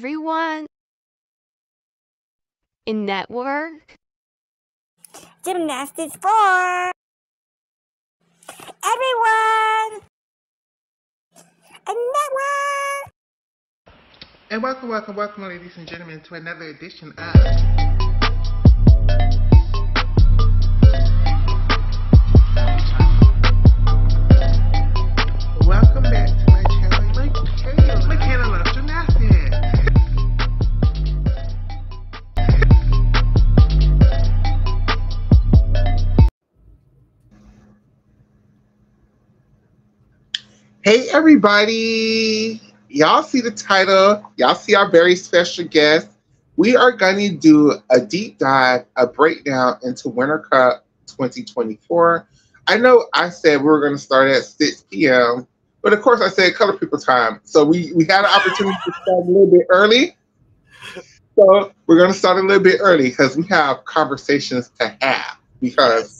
everyone in network. Gymnastics for everyone in network. And welcome, ladies and gentlemen, to another edition of Welcome back to my channel, Makayla loves Gymnastics. Hey everybody! Y'all see the title, y'all see our very special guest. We are going to do a deep dive, a breakdown into Winter Cup 2024. I know I said we were going to start at 6 p.m., but of course I said color people time. So we had an opportunity to start a little bit early. So we're going to start a little bit early because we have conversations to have. Because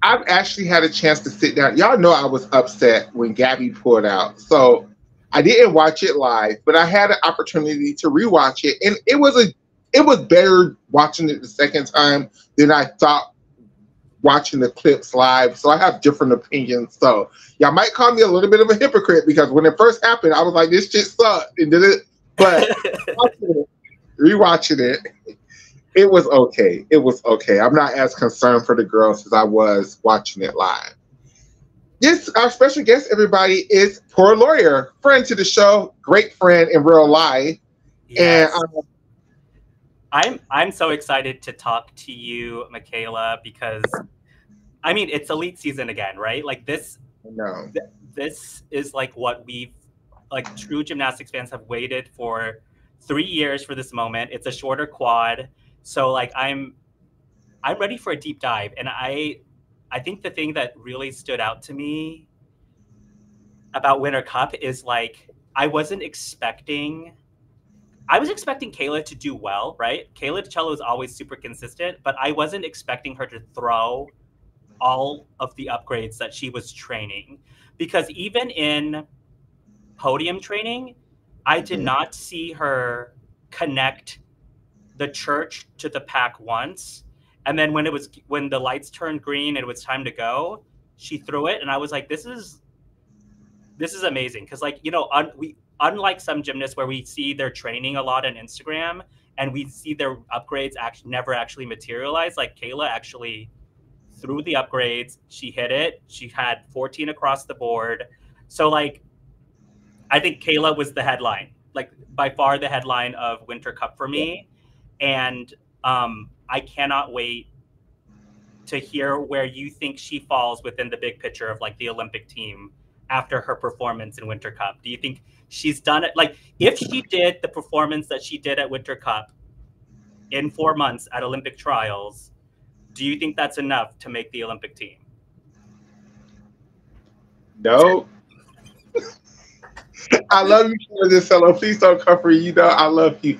I've actually had a chance to sit down. Y'all know I was upset when Gabby pulled out. So I didn't watch it live, but I had an opportunity to rewatch it, and it was better watching it the second time than I thought watching the clips live. So I have different opinions. So y'all might call me a little bit of a hypocrite because when it first happened, I was like, "This shit sucked," and did it. But rewatching it, it was okay. It was okay. I'm not as concerned for the girls as I was watching it live. This, our special guest, everybody, is Poor Lawyer, friend to the show, great friend in real life. Yes. And I'm so excited to talk to you, Makayla, because I mean it's elite season again, right? Like this. No. This is like what true gymnastics fans have waited for 3 years for this moment. It's a shorter quad, so like I'm ready for a deep dive, and I think the thing that really stood out to me about Winter Cup is like I was expecting Kayla to do well, right? Kayla DiCello is always super consistent, but I wasn't expecting her to throw all of the upgrades that she was training. Because even in podium training, I did not see her connect the church to the pack once. And then when the lights turned green and it was time to go, she threw it, and I was like, "This is amazing." Because like unlike some gymnasts where we see their training a lot on Instagram and we see their upgrades never actually materialize, like Kayla actually threw the upgrades. She hit it. She had 14 across the board. So like, I think Kayla was the headline, like by far the headline of Winter Cup for me, and I cannot wait to hear where you think she falls within the big picture of like the Olympic team after her performance in Winter Cup. Do you think she's done it? Like if she did the performance that she did at Winter Cup in 4 months at Olympic trials, do you think that's enough to make the Olympic team? No. I love you, Kayla DiCello. Please don't cover you. You know I love you.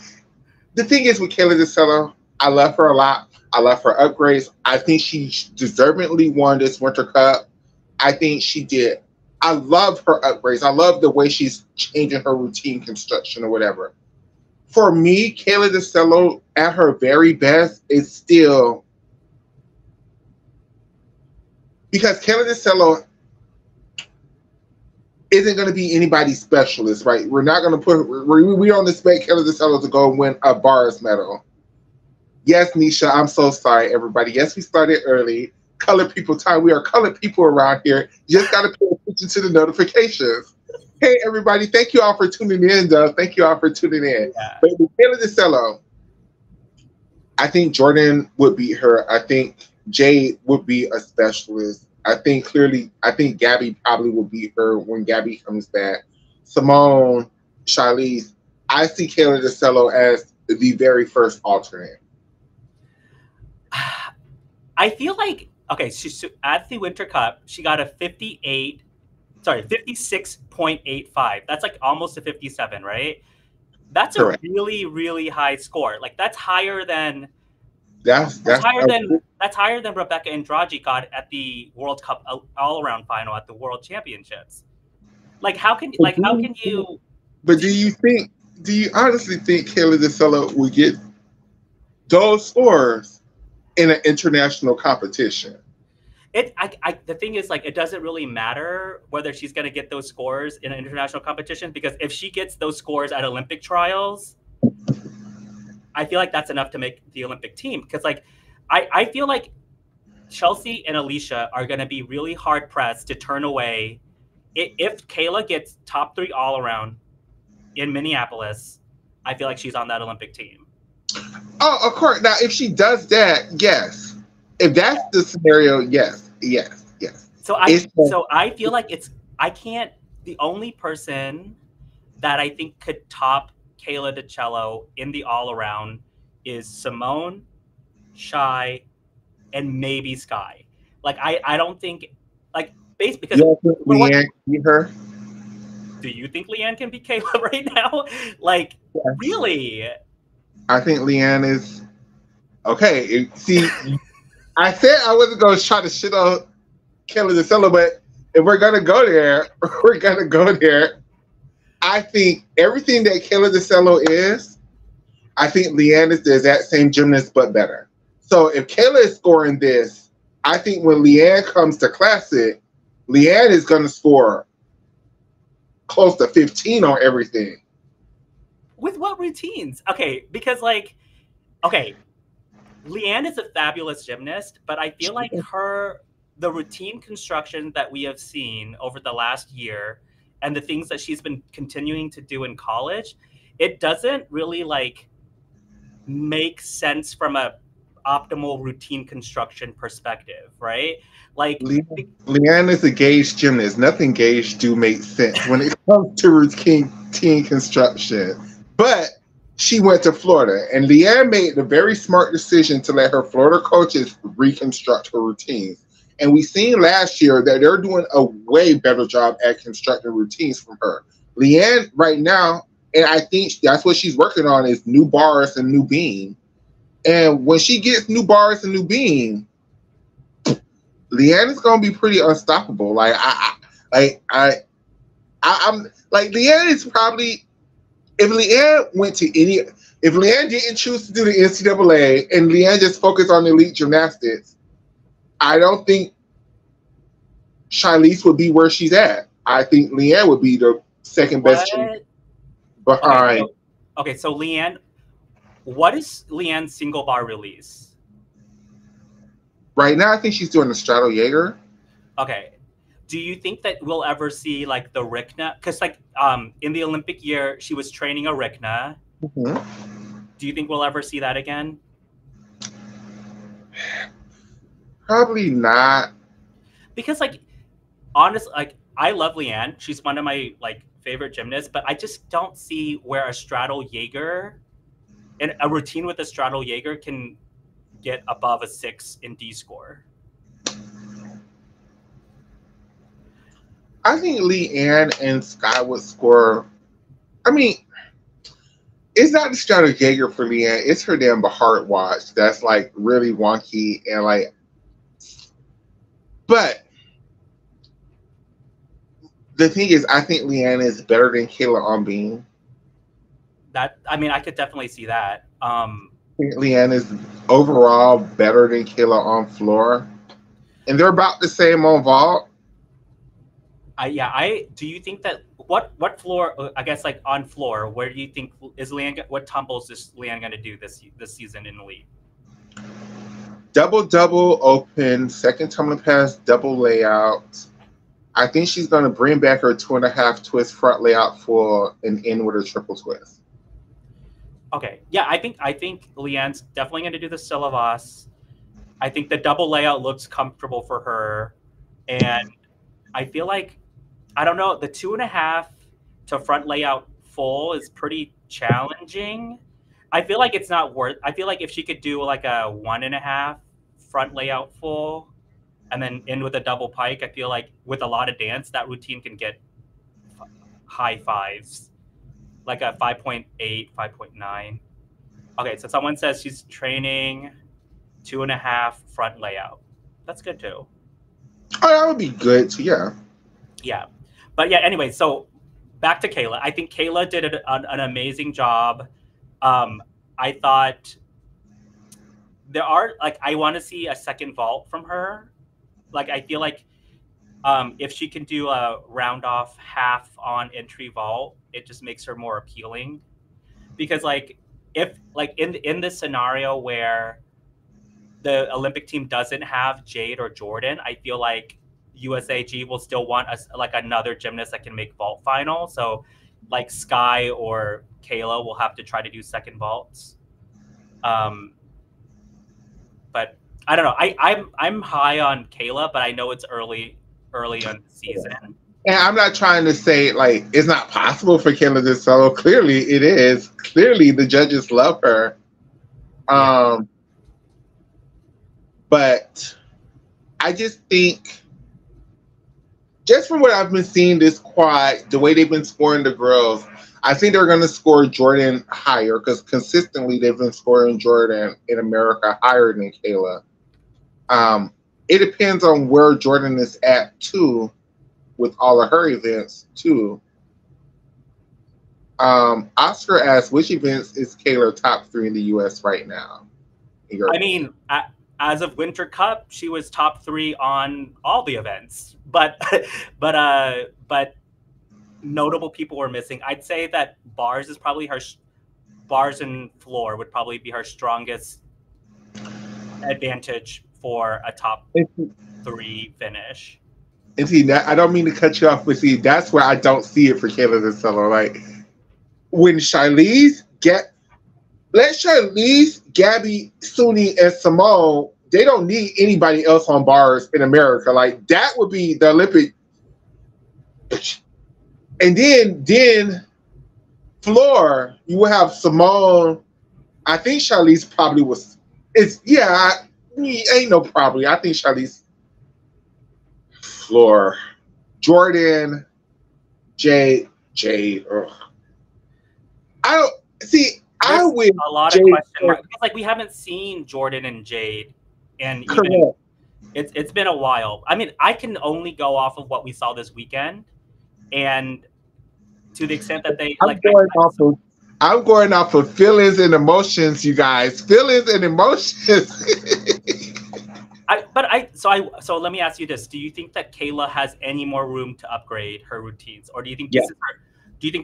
The thing is with Kayla DiCello, I love her a lot. I love her upgrades. I think she deservedly won this Winter Cup. I think she did. I love her upgrades. I love the way she's changing her routine construction or whatever. For me, Kayla DiCello at her very best is still, because Kayla DiCello isn't going to be anybody's specialist, right? We're not going to we don't expect Kayla DiCello to go win a bars medal. Yes, Nisha, I'm so sorry, everybody. Yes, we started early. Color people time. We are colored people around here. You just got to pay attention to the notifications. Hey, everybody. Thank you all for tuning in, though. Thank you all for tuning in. Yeah. But with Kayla DiCello, I think Jordan would beat her. I think Jade would be a specialist. I think Gabby probably will beat her when Gabby comes back. Simone, Charlize. I see Kayla DiCello as the very first alternate. I feel like, okay, so at the Winter Cup, she got a 56.85. That's like almost a 57, right? That's correct. A really, really high score. Like that's higher than that's higher than Rebecca Andrade got at the World Cup all-around final at the World Championships. Like how can you? But do you think Do you honestly think Kayla DeSella would get those scores in an international competition? The thing is, like, it doesn't really matter whether she's going to get those scores in an international competition, because if she gets those scores at Olympic trials, I feel like that's enough to make the Olympic team. Because, like, I feel like Chelsea and Alicia are going to be really hard pressed to turn away. If Kayla gets top 3 all around in Minneapolis, I feel like she's on that Olympic team. Oh, of course. Now, if she does that, yes. If that's the scenario, yes. So I feel like the only person that I think could top Kayla DiCello in the all around is Simone, Shy, and maybe Sky. Like, I don't think, like, based because Leanne beat her. Do you think Leanne can beat Kayla right now? Like, yes. Really? I think Leanne is okay. See, I said I wasn't going to try to shit on Kayla DeSella, but if we're going to go there, we're going to go there. I think everything that Kayla DeSella is, I think Leanne is the exact same gymnast, but better. So if Kayla is scoring this, I think when Leanne comes to Classic, Leanne is going to score close to 15 on everything. With what routines? Okay, because, like, okay, Leanne is a fabulous gymnast, but I feel like the routine construction that we have seen over the last year and the things that she's been continuing to do in college, it doesn't really, like, make sense from a optimal routine construction perspective, right? Like, Leanne is a gauge gymnast. Nothing gauge do make sense when it comes to routine construction. But she went to Florida, and Leanne made the very smart decision to let her Florida coaches reconstruct her routines. And we seen last year that they're doing a way better job at constructing routines from her. Leanne right now, and I think that's what she's working on, is new bars and new beam. And when she gets new bars and new beam, Leanne is gonna be pretty unstoppable. Like I'm like, Leanne is probably, if Leanne didn't choose to do the NCAA and Leanne just focused on elite gymnastics, I don't think Shilese would be where she's at. I think Leanne would be the second best gymnast behind. Okay, so Leanne, what is Leanne's single bar release? Right now, I think she's doing the Straddle Jaeger. Okay. Do you think that we'll ever see, like, the Rikna? Because, like, in the Olympic year, she was training a Rikna. Mm-hmm. Do you think we'll ever see that again? Probably not. Because, like, honestly, like, I love Leanne. She's one of my, like, favorite gymnasts, but I just don't see where a Straddle Jaeger and a routine with a Straddle Jaeger can get above a 6 in D score. I think Leanne and Sky would score. I mean, it's not the Straddle Jaeger for Leanne. It's her damn Bahart watch that's, like, really wonky and, like. But the thing is, I think Leanne is better than Kayla on beam. I could definitely see that. I think Leanne is overall better than Kayla on floor, and they're about the same on vault. Do you think that what floor? I guess, like, on floor, where do you think is Leanne? What tumbles is Leanne going to do this season in Elite? Double open, second tumbling pass, double layout. I think she's going to bring back her 2.5 twist front layout for an in with a triple twist. Okay, yeah, I think Leanne's definitely going to do the syllabus. I think the double layout looks comfortable for her, and I feel like, I don't know, the 2.5 to front layout full is pretty challenging. I feel like it's not worth. I feel like if she could do, like, a 1.5 front layout full, and then in with a double pike, I feel like with a lot of dance, that routine can get high 5s, like a 5.8, 5.9. Okay, so someone says she's training 2.5 front layout. That's good too. Oh, that would be good too, yeah. Yeah. But yeah, anyway, so back to Kayla. I think Kayla did an amazing job. I thought there are like I want to see a second vault from her. Like I feel like if she can do a round off half on entry vault, it just makes her more appealing. Because like if like in this scenario where the Olympic team doesn't have Jade or Jordan, I feel like USAG will still want us like another gymnast that can make vault final. So like Sky or Kayla will have to try to do second vaults. But I don't know. I'm high on Kayla, but I know it's early on the season. And I'm not trying to say like it's not possible for Kayla to solo. Clearly, it is. Clearly, the judges love her. But I just think, just from what I've been seeing this quad, the way they've been scoring the girls, I think they're going to score Jordan higher because consistently they've been scoring Jordan in America higher than Kayla. It depends on where Jordan is at too, with all of her events too. Oscar asks, which events is Kayla top 3 in the U.S. right now? I mean, as of Winter Cup, she was top 3 on all the events, but notable people were missing. I'd say that bars is probably her. Bars and floor would probably be her strongest advantage for a top 3 finish. And see, that I don't mean to cut you off, but see, that's where I don't see it for Kayla this summer. Like when let Charlize, Gabby, Suni, and Simone, they don't need anybody else on bars in America. Like that would be the Olympic. And then floor, you will have Simone. I think Charlize probably was. Ain't no probably. I think Charlize, floor, Jordan, Jade. Ugh. I don't see. I would a lot of question marks. Like we haven't seen Jordan and Jade, and even it's been a while. I mean, I can only go off of what we saw this weekend, and to the extent that they I'm going off of feelings and emotions, you guys. Feelings and emotions. So let me ask you this: do you think that Kayla has any more room to upgrade her routines, or do you think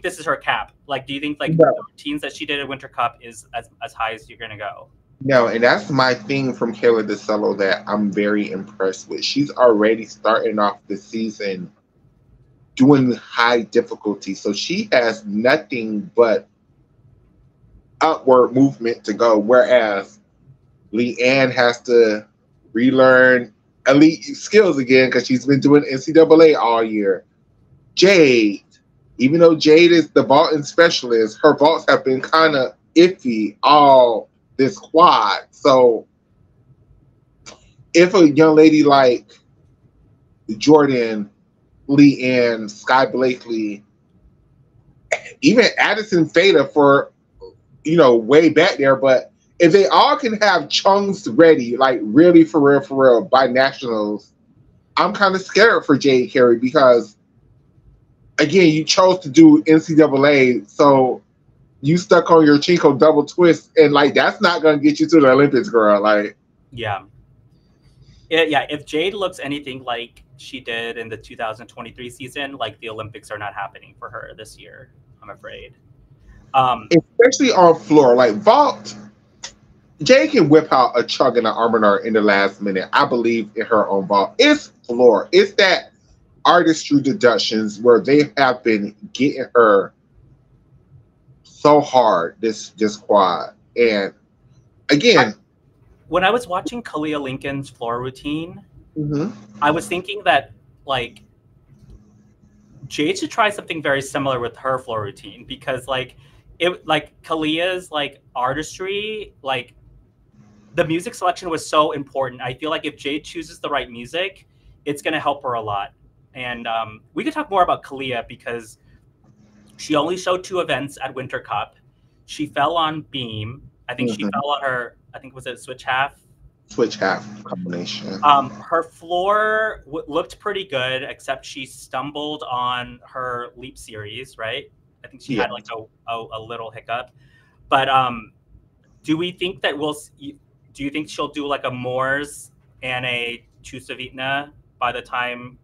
this is her cap? Like, do you think like the routines that she did at Winter Cup is as high as you're gonna go? No, and that's my thing from Kayla DeSello that I'm very impressed with. She's already starting off the season doing high difficulty, so she has nothing but upward movement to go. Whereas Leanne has to relearn elite skills again because she's been doing NCAA all year. Jade, even though Jade is the vaulting specialist, her vaults have been kind of iffy all this quad. So if a young lady like Jordan, Leanne, Sky Blakely, even Addison Theta for, way back there, but if they all can have chunks ready, like really for real, by nationals, I'm kind of scared for Jade Carey because, again, you chose to do NCAA, so you stuck on your Chinko double twist, and like that's not going to get you to the Olympics, girl. Like, yeah. If Jade looks anything like she did in the 2023 season, like the Olympics are not happening for her this year, I'm afraid. Especially on floor, like vault. Jade can whip out a chug and an armor in the last minute. I believe in her own vault. It's floor. It's that artistry deductions where they have been getting her so hard this quad. And again, when I was watching Kalia Lincoln's floor routine, I was thinking that like Jade should try something very similar with her floor routine because Kalia's like artistry, like the music selection was so important. I feel like if Jade chooses the right music, it's going to help her a lot. And we could talk more about Kalia because she only showed 2 events at Winter Cup. She fell on beam. I think she fell on her, was it switch half? switch half combination. Her floor looked pretty good, except she stumbled on her leap series, right? I think she Yeah. had like a little hiccup. But do we think that do you think she'll do like a Moors and a Chusavitna by the time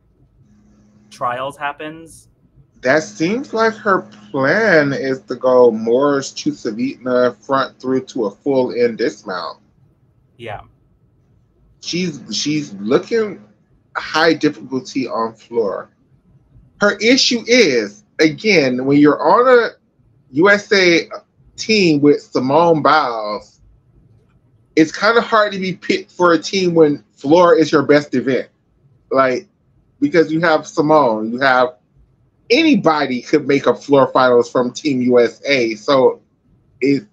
trials happens? That seems like her plan is to go Morris to Savitna front through to a full end dismount. Yeah. She's looking high difficulty on floor. Her issue is, again, when you're on a USA team with Simone Biles, it's kind of hard to be picked for a team when floor is your best event. Like, because you have Simone, you have anybody could make a floor finals from Team USA. So it's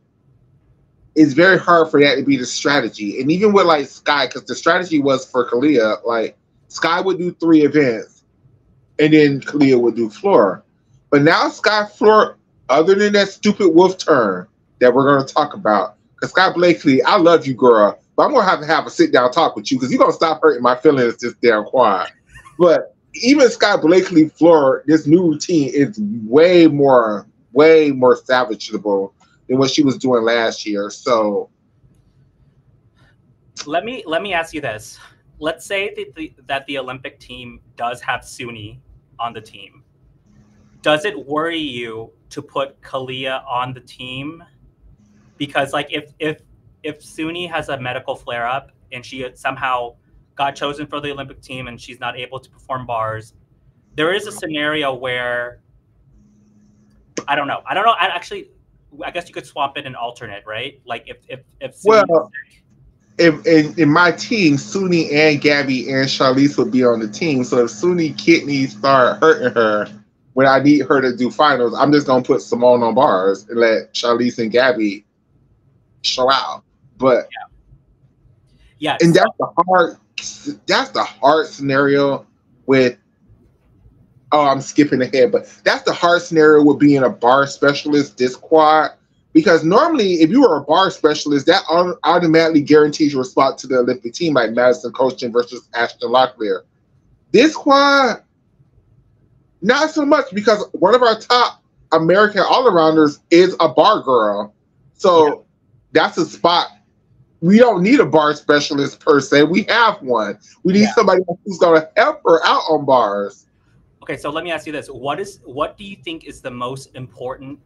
very hard for that to be the strategy. And even with like Sky, because the strategy was for Kalia, like Sky would do 3 events and then Kalia would do floor. But now Sky floor, other than that stupid wolf turn that we're going to talk about, because Sky Blakely, I love you, girl, but I'm going to have a sit down talk with you because you're going to stop hurting my feelings this damn quad. But even Sky Blakely floor, this new routine is way more salvageable than what she was doing last year. So let me ask you this. Let's say that the Olympic team does have Suni on the team. Does it worry you to put Kalia on the team? Because like if Suni has a medical flare up and she somehow got chosen for the Olympic team and she's not able to perform bars, there is a scenario where I don't know. I guess you could swap it and alternate, right? Like if Suni well, in my team, Suni and Gabby and Charlize would be on the team. So if Suni kidneys start hurting her when I need her to do finals, I'm just gonna put Simone on bars and let Charlize and Gabby show out. But yeah, and that's the hard scenario with. Oh, I'm skipping ahead, but that's the hard scenario with being a bar specialist this quad. Because normally, if you were a bar specialist, that automatically guarantees your spot to the Olympic team, like Madison Cochin versus Ashton Locklear. This quad, not so much, because one of our top American all-arounders is a bar girl. So that's a spot. We don't need a bar specialist per se. We have one. We need somebody who's going to help her out on bars. Okay, so let me ask you this. What do you think is the most important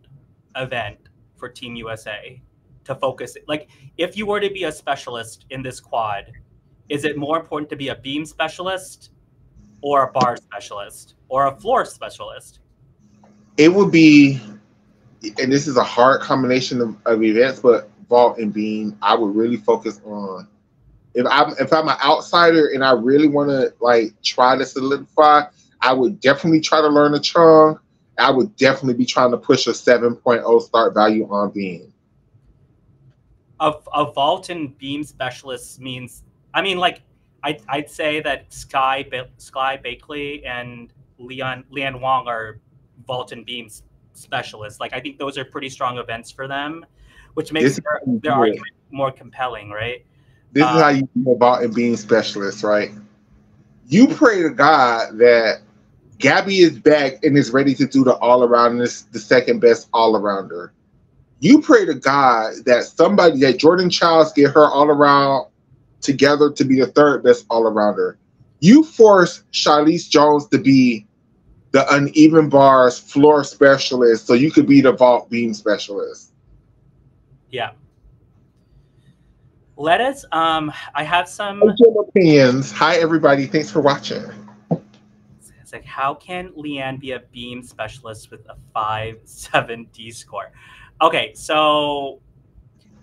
event for Team USA to focus? Like, if you were to be a specialist in this quad, is it more important to be a beam specialist or a bar specialist or a floor specialist? It would be, and this is a hard combination of events, but vault and beam, I would really focus on. If I'm an outsider and I really want to like try to solidify, I would definitely try to learn a chung. I would definitely be trying to push a 7.0 start value on beam. A vault and beam specialist means, I mean, like I'd say that Sky Bakley and Leanne Wong are vault and beam specialists. Like I think those are pretty strong events for them, which makes their argument more compelling, right? This is how you do a vault and beam specialist, right? You pray to God that Gabby is back and is ready to do the all-around, the second best all-arounder. You pray to God that Jordan Childs get her all-around together to be the third best all-arounder. You force Charlize Jones to be the uneven bars floor specialist so you could be the vault beam specialist. Yeah. Let us, I have some opinions. Hi, everybody. Thanks for watching. It's like, how can Leanne be a beam specialist with a 5.7 D score? Okay, so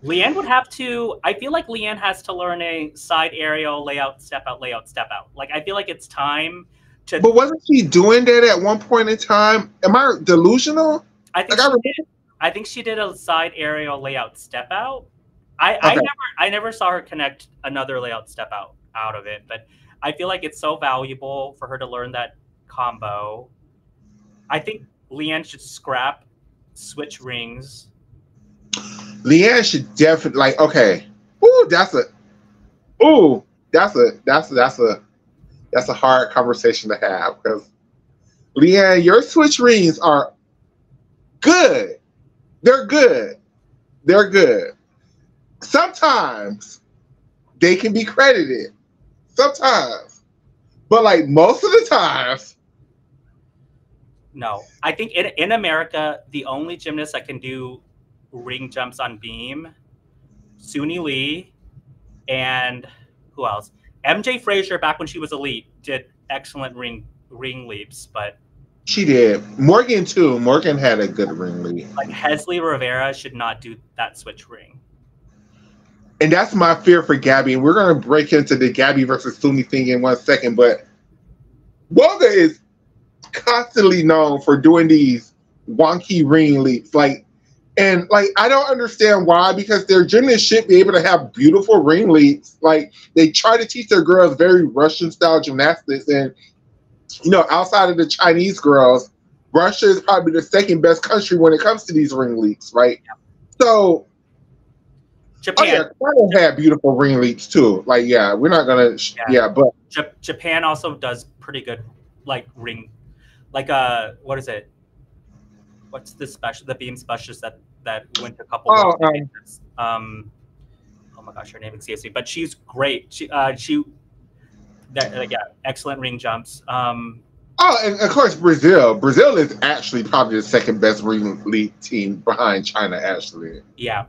Leanne would have to, I feel like Leanne has to learn a side aerial, layout, step out, layout, step out. Like, I feel like it's time to. But wasn't she doing that at one point in time? Am I delusional? I think she did a side aerial, layout, step out. I never saw her connect another layout step out of it, but I feel like it's so valuable for her to learn that combo. I think Leanne should scrap switch rings. Leanne should definitely, like, okay. Ooh, that's a Ooh, that's a hard conversation to have because Leanne, your switch rings are good. They're good. They're good. Sometimes they can be credited. Sometimes. But like most of the times. No. I think in America, the only gymnast that can do ring jumps on beam, Suni Lee, and who else? MJ Frazier, back when she was elite, did excellent ring leaps, but She did. Morgan too. Morgan had a good ring leap. like Hesley Rivera should not do that switch ring. And that's my fear for Gabby. And we're going to break into the Gabby versus Suni thing in 1 second. But Woga is constantly known for doing these wonky ring leaps. I don't understand why, because their gymnasts should be able to have beautiful ring leaps. Like, they try to teach their girls very Russian style gymnastics. And, outside of the Chinese girls, Russia is probably the second best country when it comes to these ring leaps, right? So, Japan. China had beautiful ring leaps too. Like, yeah, we're not gonna, but Japan also does pretty good, like ring, like what is it? What's the special? The beam specialist that went to a couple. Oh my gosh, her name escapes me, but she's great. Excellent ring jumps. And of course Brazil. Brazil is actually probably the second best ring leap team behind China. Actually, yeah.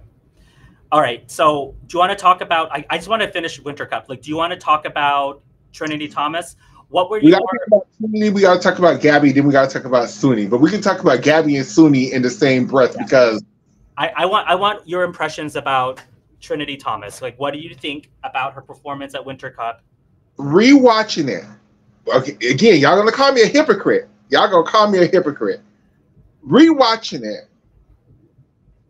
All right, so do you want to talk about? I just want to finish Winter Cup. Like, do you want to talk about Trinity Thomas? What were you? We got to talk about Gabby, then we got to talk about Suni. But we can talk about Gabby and Suni in the same breath because I want your impressions about Trinity Thomas. Like, what do you think about her performance at Winter Cup? Rewatching it, okay. Again, y'all gonna call me a hypocrite. Rewatching it.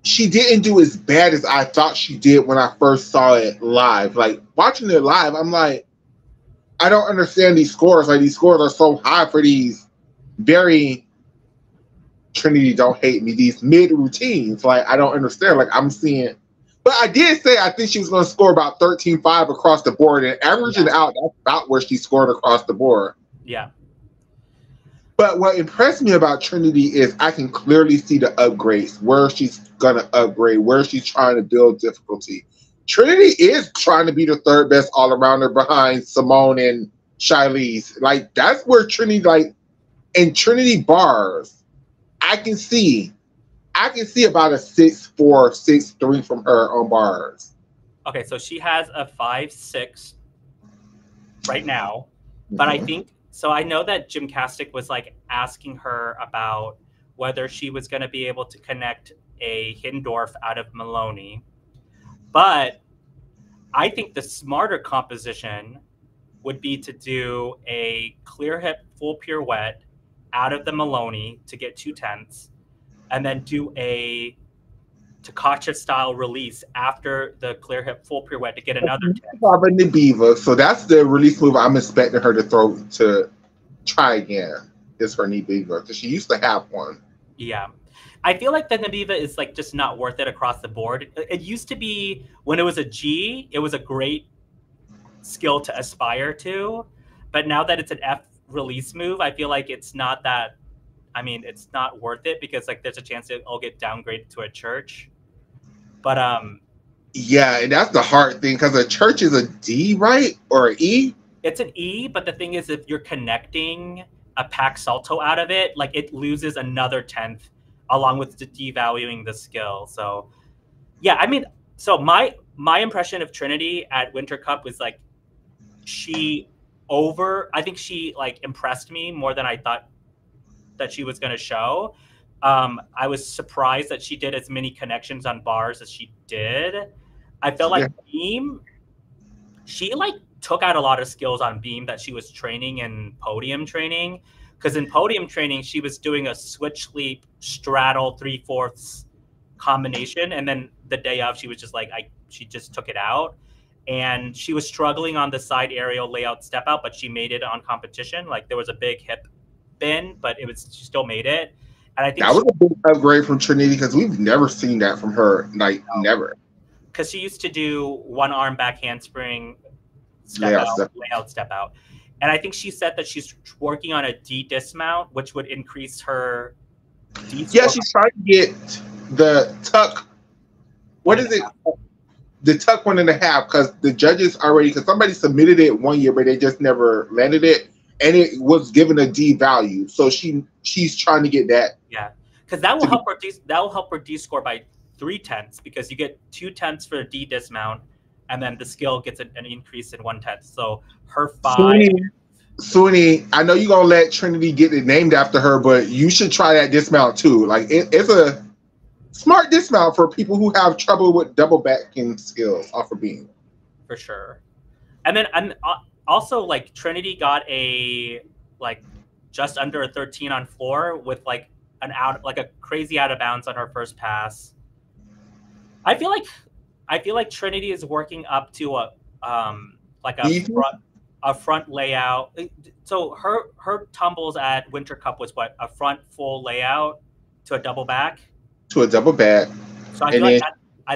She didn't do as bad as I thought she did when I first saw it live. Like, watching it live, I'm like, I don't understand these scores. Like, these scores are so high for these very, Trinity, don't hate me, these mid routines. Like, I don't understand. Like, I'm seeing, but I did say I think she was going to score about 13.5 across the board, and averaging out, that's about where she scored across the board. Yeah. But what impressed me about Trinity is I can clearly see the upgrades, where she's going to upgrade, where she's trying to build difficulty. Trinity is trying to be the third best all-arounder behind Simone and Shilese. Like, that's where Trinity, like, in Trinity bars, I can see about a 6'4", 6'3" from her on bars. Okay, so she has a 5'6" right now, but I think, so I know that Gymnastic was like asking her about whether she was going to be able to connect a Hindorf out of Maloney. But I think the smarter composition would be to do a clear hip full pirouette out of the Maloney to get 2/10, and then do a Takachev style release after the clear hip full pirouette to get another 10. So that's the release move I'm expecting her to throw to try again. Is her Nibiva, because she used to have one. Yeah. I feel like the Nibiva is like just not worth it across the board. It used to be, when it was a G, it was a great skill to aspire to. But now that it's an F release move, I feel like it's not that, I mean, it's not worth it because like there's a chance it'll get downgraded to a church. But yeah, and that's the hard thing because a church is a D, right? Or an E? It's an E, but the thing is, if you're connecting a pack salto out of it, like it loses another 10th along with devaluing the skill. So yeah, I mean, so my impression of Trinity at Winter Cup was like I think she like impressed me more than I thought that she was going to show. I was surprised that she did as many connections on bars as she did. I felt like beam, she like took out a lot of skills on beam that she was training in podium training. Because in podium training, she was doing a switch leap straddle 3/4 combination. And then the day of, she was just like, she just took it out. And she was struggling on the side aerial layout step out, but she made it on competition. Like there was a big hip bend, but she still made it. And I think that was a big upgrade from Trinity because we've never seen that from her. Like never. Because she used to do one arm back handspring Layout step. layout step out. And I think she said that she's working on a D dismount, which would increase her D score. Yeah, she's trying to get the tuck. What is it? The tuck 1.5, because the judges already, because somebody submitted it one year, but they just never landed it, and it was given a D value. So she's trying to get that. Yeah, because that will help her. That will help her D score by 0.3, because you get 0.2 for a D dismount, and then the skill gets an increase in 0.1. So her 5. Suni, I know you're gonna let Trinity get it named after her, but you should try that dismount too. Like it's a smart dismount for people who have trouble with double backing skills off of beam. For sure. And then also like Trinity got a just under a 13 on floor with like a crazy out of bounds on her first pass. I feel like Trinity is working up to a front layout. So her tumbles at Winter Cup was what, a front full layout to a double back. To a double back. So I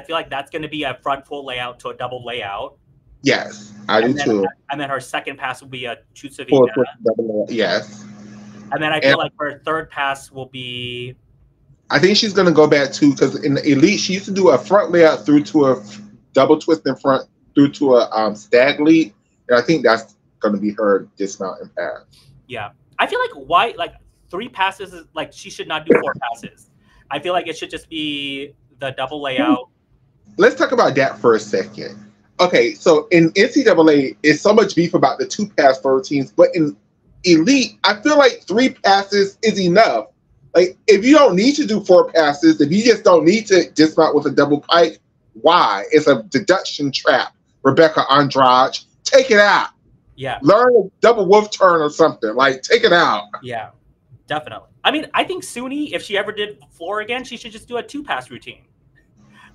feel like that's going to be a front full layout to a double layout. Yes, I do too. And then her second pass will be a Chusavina. Yes. And then I feel like her third pass will be. I think she's going to go back too, because in the Elite she used to do a front layout through to a double twist in front through to a stag leap, and I think that's going to be her dismount and pass. Yeah, I feel like 3 passes is like she should not do 4 passes. I feel like it should just be the double layout. Let's talk about that for a second. Okay, so in NCAA, it's so much beef about the 2-pass for routines, but in Elite, I feel like 3 passes is enough. Like, if you don't need to do 4 passes, if you just don't need to dismount with a double pike, why? It's a deduction trap. Rebecca Andrade, take it out. Yeah. Learn a double wolf turn or something. Like, take it out. Yeah, definitely. I mean, I think Suni, if she ever did floor again, she should just do a 2-pass routine.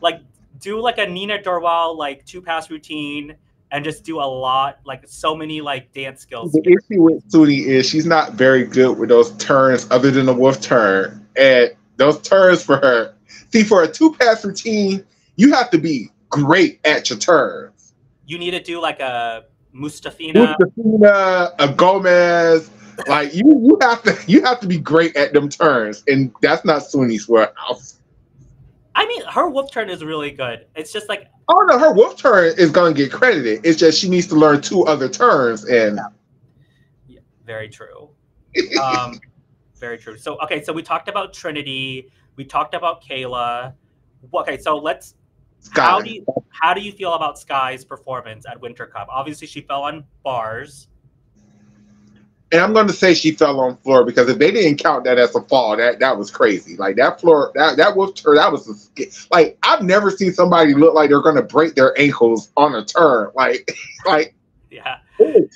Like, do like a Nina Dorwell 2-pass routine and just do a lot, so many dance skills. The issue with Suni is she's not very good with those turns other than the wolf turn. And those turns for her, see, for a 2-pass routine, you have to be great at your turns. You need to do like a Mustafina, a Gomez. Like you have to be great at them turns, and that's not Suni's wheelhouse. I mean, her wolf turn is really good. It's just like, oh no, her wolf turn is going to get credited. It's just she needs to learn 2 other turns, and yeah, very true. Very true. So okay, so we talked about Trinity. We talked about Kayla. Okay, so let's. Sky. How do you feel about Sky's performance at Winter Cup? Obviously, she fell on bars. And I'm going to say she fell on floor, because if they didn't count that as a fall, that was crazy. Like that floor, that wolf turn, that was like I've never seen somebody look like they're going to break their ankles on a turn. Like yeah. Ooh.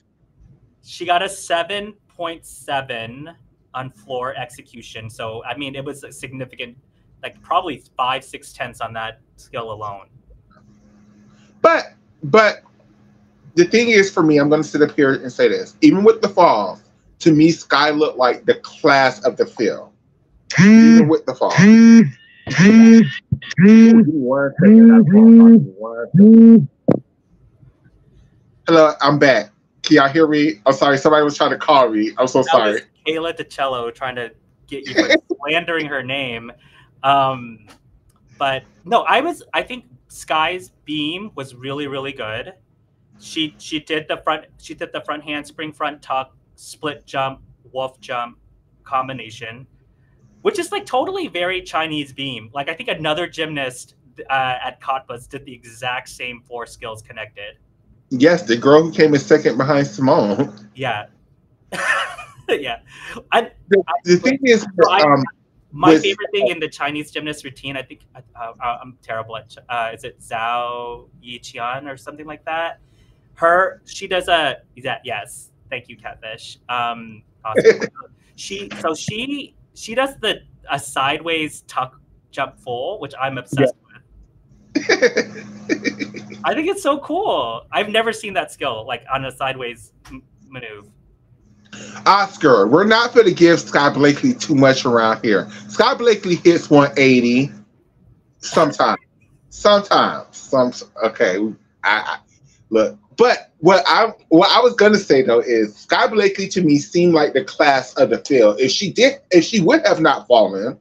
She got a 7.7 on floor execution. So I mean, it was a significant, probably 5-6 on that skill alone. But the thing is, for me, I'm going to sit up here and say this. Even with the falls, to me, Sky looked like the class of the field. Even with the falls. Hello, I'm back. Can y'all hear me? I'm sorry, somebody was trying to call me. I'm so sorry. Was Kayla DiCello trying to get you for slandering her name. But no, I think Sky's beam was really, really good. She did the front handspring, front tuck, split jump, wolf jump combination, which is totally very Chinese beam. I think another gymnast at Katbas did the exact same 4 skills connected. Yes, the girl who came in second behind Simone. Yeah. Yeah. The thing is, my favorite thing in the Chinese gymnast routine, I think I'm terrible at. Is it Zhao Yiqian or something like that? She does yes. Thank you, Catfish. Awesome. she does a sideways tuck jump full, which I'm obsessed with. I think it's so cool. I've never seen that skill on a sideways maneuver. Oscar, we're not going to give Sky Blakely too much around here. Sky Blakely hits 180 sometimes. Okay. Look, but what I was gonna say though is Sky Blakely to me seemed like the class of the field. If she would have not fallen,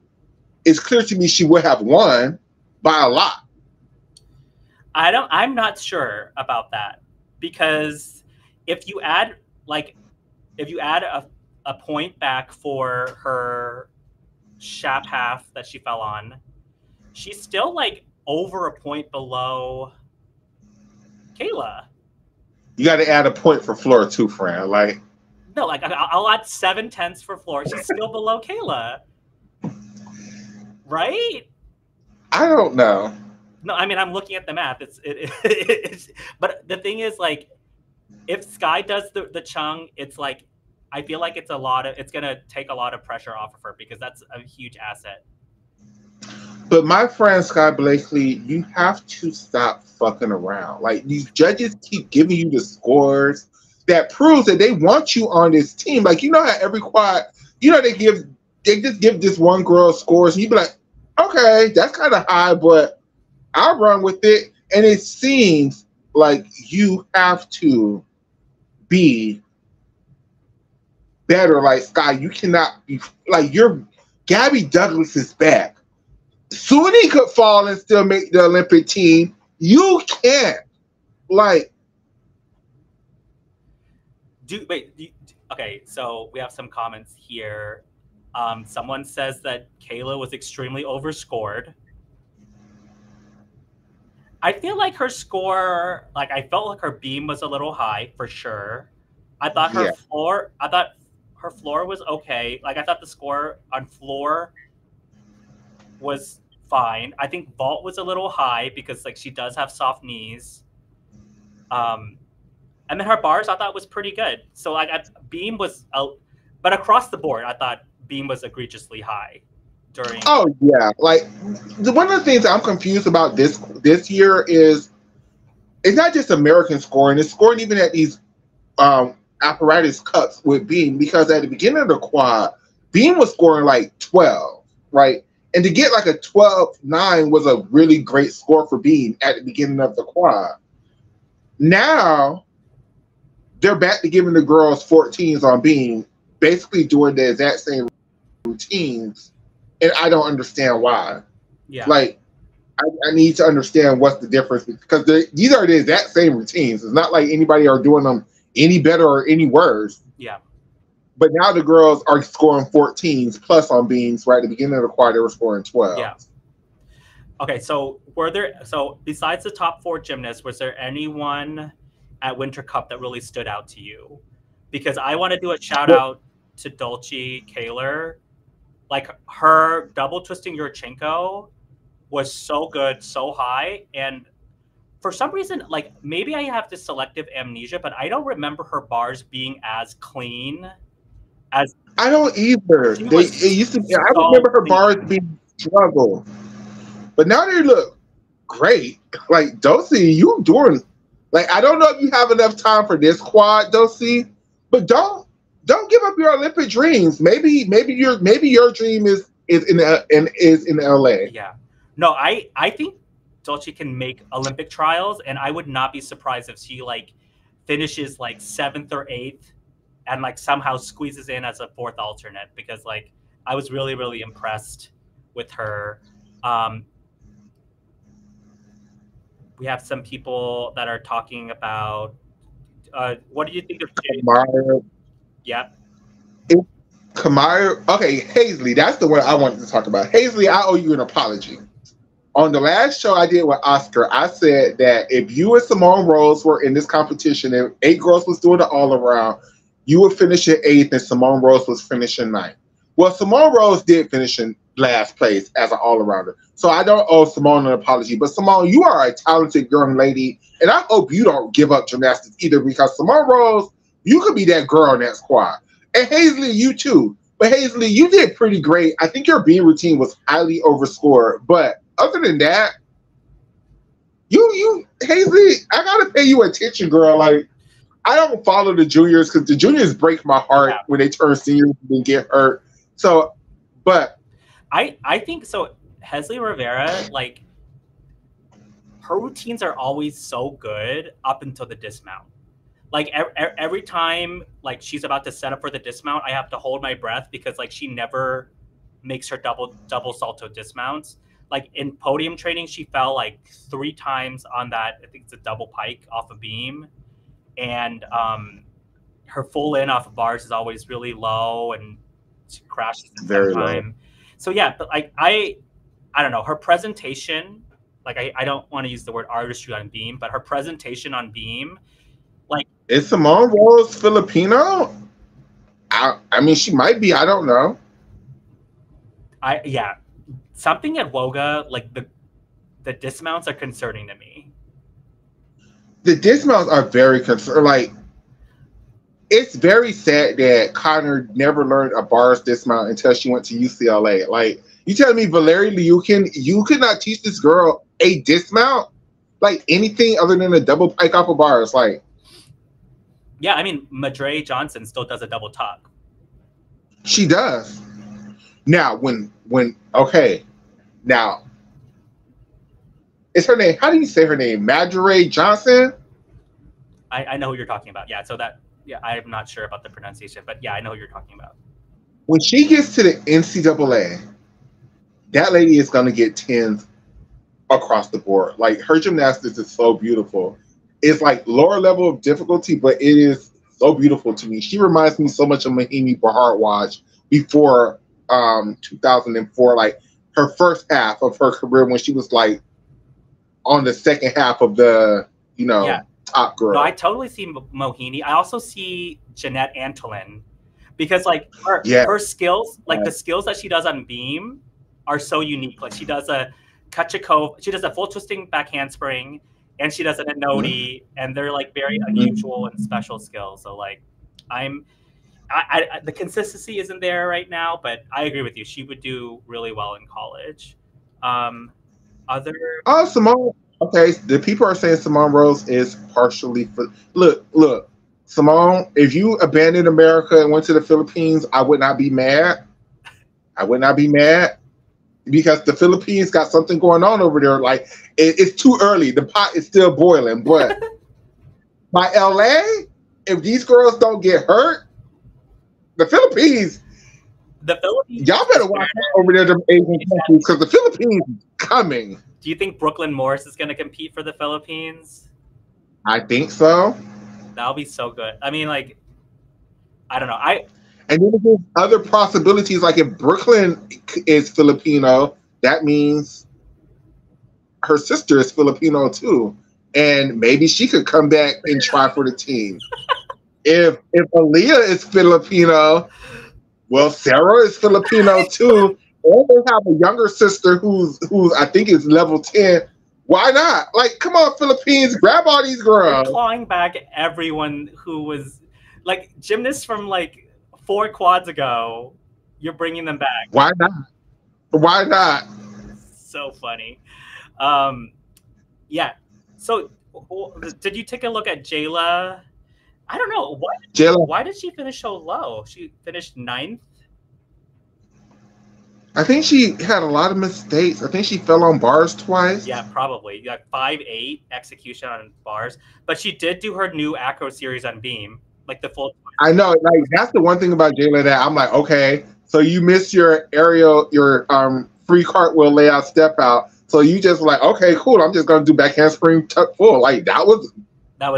it's clear to me she would have won by a lot. I'm not sure about that because if you add a point back for her shap half that she fell on, she's still like over a point below Kayla. You got to add a point for Flora too, Fran. Like, no, like I'll add 7/10 for Flora. She's still below Kayla, right? I don't know. No, I mean I'm looking at the math. It's but the thing is, like, if Sky does the chung, it's like I feel like it's gonna take a lot of pressure off of her because that's a huge asset. But my friend Sky Blakely, you have to stop fucking around. Like, these judges keep giving you the scores that proves that they want you on this team. Like, you know how every quad, they just give this one girl scores, and you be like, okay, that's kind of high, but I'll run with it. And it seems like you have to be better. Like, Sky, you cannot be like Gabby Douglas is back. Suni could fall and still make the Olympic team. You can't. Like, okay, so we have some comments here. Someone says that Kayla was extremely overscored. I feel like her score, like I felt like her beam was a little high for sure. I thought her floor was okay. Like I thought the score on floor was fine. I think vault was a little high because like she does have soft knees. And then her bars I thought was pretty good. So like beam was but across the board I thought beam was egregiously high during. Oh yeah, like one of the things I'm confused about this year is it's not just American scoring; it's scoring even at these apparatus cups with beam, because at the beginning of the quad, beam was scoring like 12, right? And to get like a 12.9 was a really great score for beam at the beginning of the quad. Now they're back to giving the girls 14s on beam, basically doing the exact same routines, and I don't understand why. Yeah. Like, I need to understand what's the difference, because these are the exact same routines. It's not like anybody are doing them any better or any worse. Yeah. But now the girls are scoring 14s plus on beams. Right at the beginning of the quad, they were scoring 12. Yeah. Okay, so besides the top 4 gymnasts, was there anyone at Winter Cup that really stood out to you? Because I want to do a shout out to Dulce Kaler. Like her double twisting Yurchenko was so good, so high, and for some reason, like maybe I have this selective amnesia, but I don't remember her bars being as clean as. I don't either. It used to be. I remember her bars being struggle, but now they look great. Like Dulce, you doing like I don't know if you have enough time for this quad, Dulce, but don't give up your Olympic dreams. Maybe your dream is in LA. Yeah. No, I think Dulce can make Olympic trials, and I would not be surprised if she like finishes like 7th or 8th and like somehow squeezes in as a 4th alternate, because like I was really, really impressed with her. We have some people that are talking about what do you think of Kamara? Yeah. Kamara. Okay, Hazley, that's the one I wanted to talk about. Hazley, I owe you an apology. On the last show I did with Oscar, I said that if you and Simone Rose were in this competition and 8 girls was doing it all around, you would finish in 8th and Simone Rose was finishing 9th. Well, Simone Rose did finish in last place as an all-arounder. So I don't owe Simone an apology. But Simone, you are a talented young lady, and I hope you don't give up gymnastics either, because Simone Rose, you could be that girl in that squad. And Hazley, you too. But Hazley, you did pretty great. I think your beam routine was highly overscored, but other than that, you Hazley, I gotta pay you attention, girl. Like, I don't follow the juniors because the juniors break my heart when they turn seniors and get hurt. So, but I think so. Hazley Rivera, like her routines are always so good up until the dismount. Like every time like she's about to set up for the dismount, I have to hold my breath because like she never makes her double salto dismounts. Like in podium training, she fell like 3 times on that. I think it's a double pike off a beam, and her full in off of bars is always really low, and she crashes Very low. time. So yeah, but like I don't know, her presentation. Like I don't want to use the word artistry on beam, but her presentation on beam, like, is Simone Rose Filipino? I mean, she might be. I don't know. Yeah, something at Woga, like the dismounts are concerning to me. The dismounts are very concerning. Like, it's very sad that Connor never learned a bars dismount until she went to UCLA. Like, you telling me Valerie Liukin, you could not teach this girl a dismount? Like, anything other than a double pike off of bars? Like, yeah, I mean, Madre Johnson still does a double tuck. She does. Now, okay, now, is her name, how do you say her name? Madre Johnson? I know who you're talking about. Yeah, so that, yeah, I'm not sure about the pronunciation, but yeah, I know who you're talking about. When she gets to the NCAA, that lady is going to get 10s across the board. Like, her gymnastics is so beautiful. It's like lower level of difficulty, but it is so beautiful to me. She reminds me so much of Mahimi Bharadwaj before 2004, like her first half of her career when she was like on the second half of the, top girl. No, I totally see Mohini. I also see Jeanette Antolin because like her skills, like the skills that she does on beam are so unique. Like she does a Kachikov, she does a full twisting back handspring, and she does an Anodi, and they're like very unusual and special skills. So like the consistency isn't there right now, but I agree with you. She would do really well in college. Simone. Okay, the people are saying Simone Rose is partially for. Look, Simone. If you abandoned America and went to the Philippines, I would not be mad. I would not be mad because the Philippines got something going on over there. Like it's too early. The pot is still boiling. But by LA, if these girls don't get hurt, the Philippines. Y'all better watch out over there, the Asian countries, because the Philippines is coming. Do you think Brooklyn Morris is going to compete for the Philippines? I think so. That'll be so good. I mean, like, I don't know. And then there's other possibilities. Like if Brooklyn is Filipino, that means her sister is Filipino too, and maybe she could come back and try for the team. If Aaliyah is Filipino, well, Sarah is Filipino too. And they have a younger sister who's I think is level 10. Why not? Like, come on, Philippines, grab all these girls. You're clawing back everyone who was like gymnasts from like 4 quads ago. You're bringing them back. Why not? Why not? So funny. Yeah. So, did you take a look at Jayla? I don't know. Why did she finish so low? She finished 9th. I think she had a lot of mistakes. I think she fell on bars twice. Yeah, probably. You got 5.8 execution on bars, but she did do her new acro series on beam, like the full. I know, like that's the one thing about Jayla that I'm like, okay, so you missed your aerial, your free cartwheel layout step out, so you just like, okay, cool, I'm just gonna do back handspring tuck full. Like that was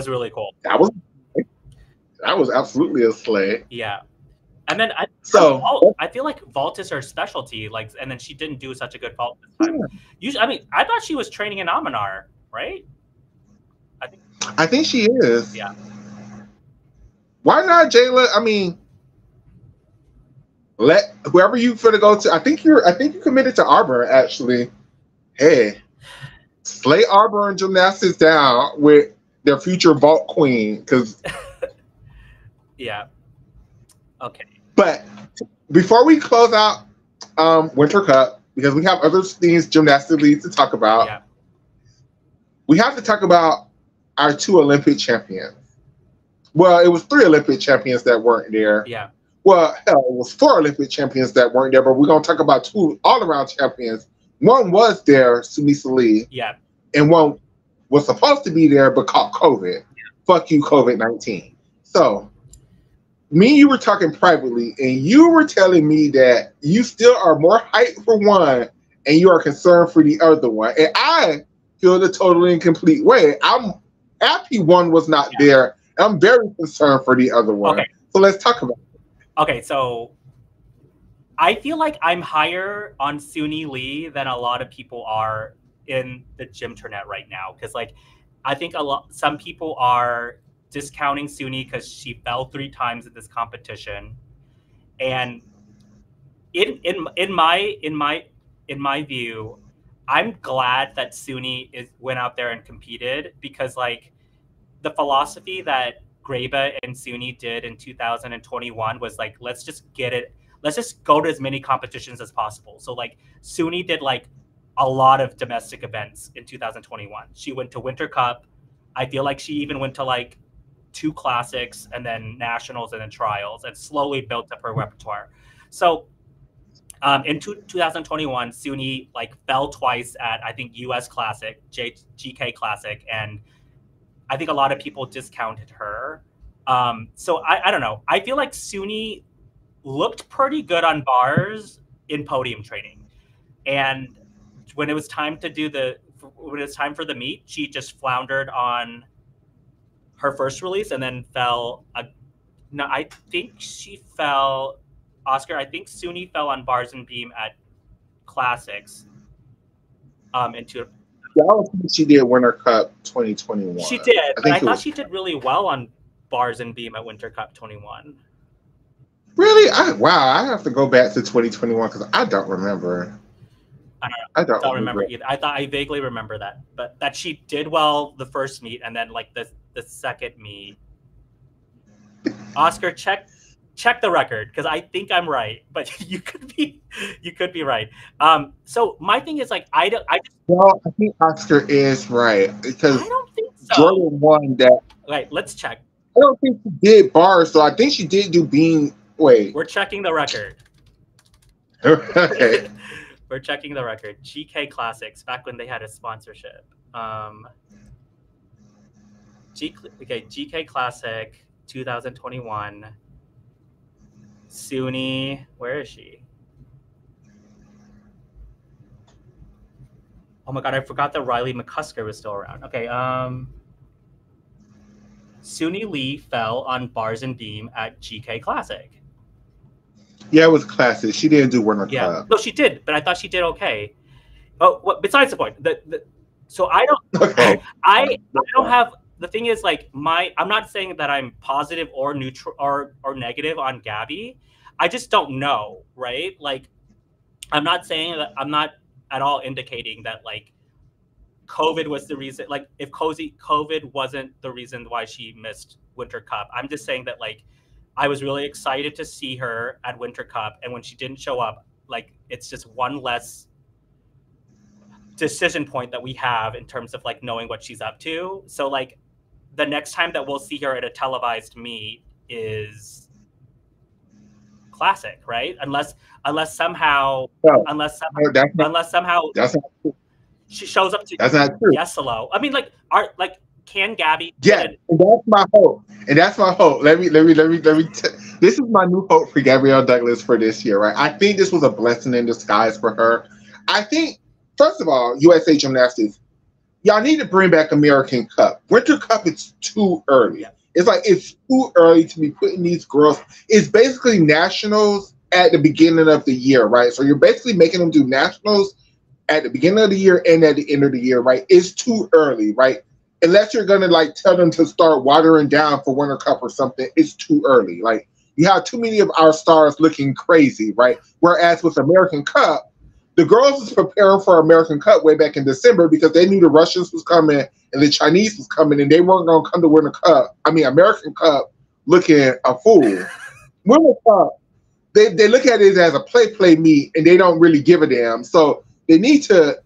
really cool. That was absolutely a slay. Yeah. And then I feel like vault is her specialty, like, and then she didn't do such a good vault this time. Usually, I mean, I thought she was training in Amanar, right? I think she is. Yeah. Why not, Jayla? I mean, let whoever you finna go to. I think you committed to Arbor actually. Hey, slay Arbor and Gymnastics down with their future vault queen, because. Yeah. Okay. But before we close out Winter Cup, because we have other things gymnastically to talk about, we have to talk about our 2 Olympic champions. Well, it was 3 Olympic champions that weren't there. Yeah. Well, hell, it was 4 Olympic champions that weren't there, but we're going to talk about 2 all-around champions. One was there, Sunisa Lee. Yeah. And one was supposed to be there but caught COVID. Fuck you, COVID-19. So me and you were talking privately, and you were telling me that you still are more hyped for one, and you are concerned for the other one. And I feel the totally incomplete way. I'm happy one was not there. And I'm very concerned for the other one. Okay. So let's talk about it. Okay, so I feel like I'm higher on Suni Lee than a lot of people are in the gym internet right now, because like I think some people are discounting Suni because she fell 3 times in this competition, and in my view, I'm glad that Suni went out there and competed, because like the philosophy that Greba and Suni did in 2021 was like, let's just go to as many competitions as possible. So like Suni did like a lot of domestic events in 2021. She went to Winter Cup. I feel like she even went to like 2 classics and then nationals and then trials, and slowly built up her repertoire. So in 2021, Suni like fell twice at, I think, US Classic, GK Classic, and I think a lot of people discounted her. So I don't know. I feel like Suni looked pretty good on bars in podium training, and when it was time for the meet, she just floundered on her first release and then fell. No, I think she fell. Oscar, I think Suni fell on bars and beam at classics. Into Yeah, I was thinking she did Winter Cup 2021. She did, but I thought she did really well on bars and beam at Winter Cup 21. Really? Wow, I have to go back to 2021 because I don't remember. I don't remember either. I vaguely remember that, but that she did well the first meet, and then like the second meet. Oscar, check the record, because I think I'm right, but you could be right. So my thing is like I think Oscar is right, because I don't think so. Jordan won that. Right, let's check. I don't think she did bars, so I think she did do beam. Wait, we're checking the record. Okay. We're checking the record. GK Classics, back when they had a sponsorship. GK Classic 2021. Suni, where is she? Oh my god, I forgot that Riley McCusker was still around. Okay, Suni Lee fell on bars and beam at GK Classic. Yeah, it was classic. She didn't do Winter Cup. No, she did, but I thought she did okay. Oh, well, besides the point, so I don't. Okay. I don't have. The thing is, like, I'm not saying that I'm positive or neutral or negative on Gabby. I just don't know, right? Like, I'm not saying that. I'm not at all indicating that like COVID was the reason. Like, if COVID wasn't the reason why she missed Winter Cup, I'm just saying that like I was really excited to see her at Winter Cup, and when she didn't show up, like it's just one less decision point that we have in terms of like knowing what she's up to. So like the next time that we'll see her at a televised meet is Classic, right? Unless somehow that's she shows up to that's not true. Yes, hello. I mean, like, can Gabby? Yeah, and that's my hope. Let me. This is my new hope for Gabrielle Douglas for this year, right? I think this was a blessing in disguise for her. I think, first of all, USA Gymnastics, y'all need to bring back American Cup. Winter Cup, it's too early. Yeah. It's too early to be putting these girls. It's basically nationals at the beginning of the year, right? So you're basically making them do nationals at the beginning of the year and at the end of the year, right? It's too early, right? Unless you're gonna like tell them to start watering down for Winter Cup or something, it's too early. Like you have too many of our stars looking crazy, right? Whereas with American Cup, the girls was preparing for American Cup way back in December because they knew the Russians was coming and the Chinese was coming, and they weren't gonna come to American Cup looking a fool. Winter Cup, they look at it as a play meet, and they don't really give a damn. So they need to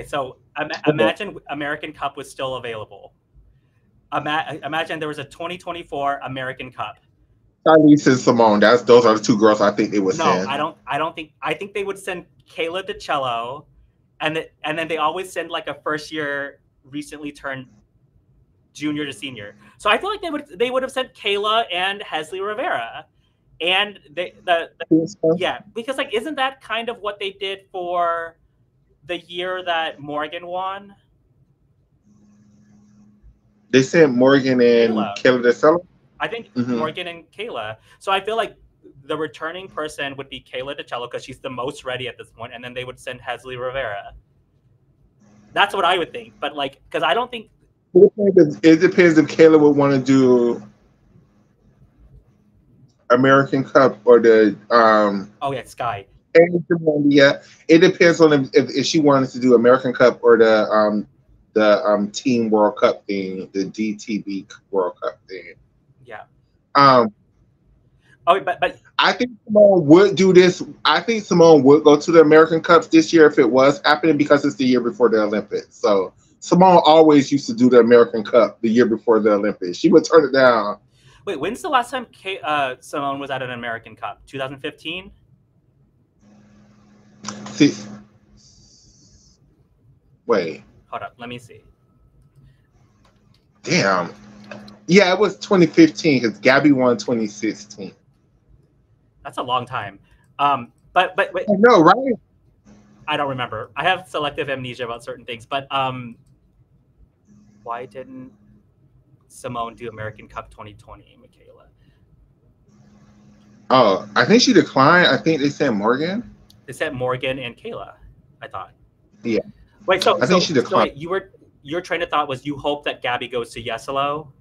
so imagine American Cup was still available. Imagine there was a 2024 American Cup. Charlize and Simone. Those are the two girls I think they would send. No, I don't think. I think they would send Kayla DiCello and then they always send like a first year recently turned junior to senior. So I feel like they would have sent Kayla and Hesley Rivera, and yeah, because like isn't that kind of what they did for the year that Morgan won? They sent Morgan and Kayla. Kayla DeSello. I think Morgan and Kayla. So I feel like the returning person would be Kayla DeCello because she's the most ready at this point, and then they would send Hesley Rivera. That's what I would think, but like, because I don't think it depends if Kayla would want to do American Cup or the oh yeah, Sky. Yeah, it depends on if she wanted to do American Cup or the Team World Cup thing, the DTB World Cup thing. Yeah. Oh, but I think Simone would do this. I think Simone would go to the American Cups this year if it was happening because it's the year before the Olympics. So Simone always used to do the American Cup the year before the Olympics. She would turn it down. Wait, when's the last time Simone was at an American Cup? 2015? Wait. Hold up, let me see. Damn. Yeah, it was 2015 because Gabby won 2016. That's a long time. But I know, right? I don't remember. I have selective amnesia about certain things. But why didn't Simone do American Cup 2020, Makayla? Oh, I think she declined. I think they sent Morgan. They sent Morgan and Kayla, I thought. Yeah. Wait, so I think she declined. So your train of thought was you hope that Gabby goes to Yeselo?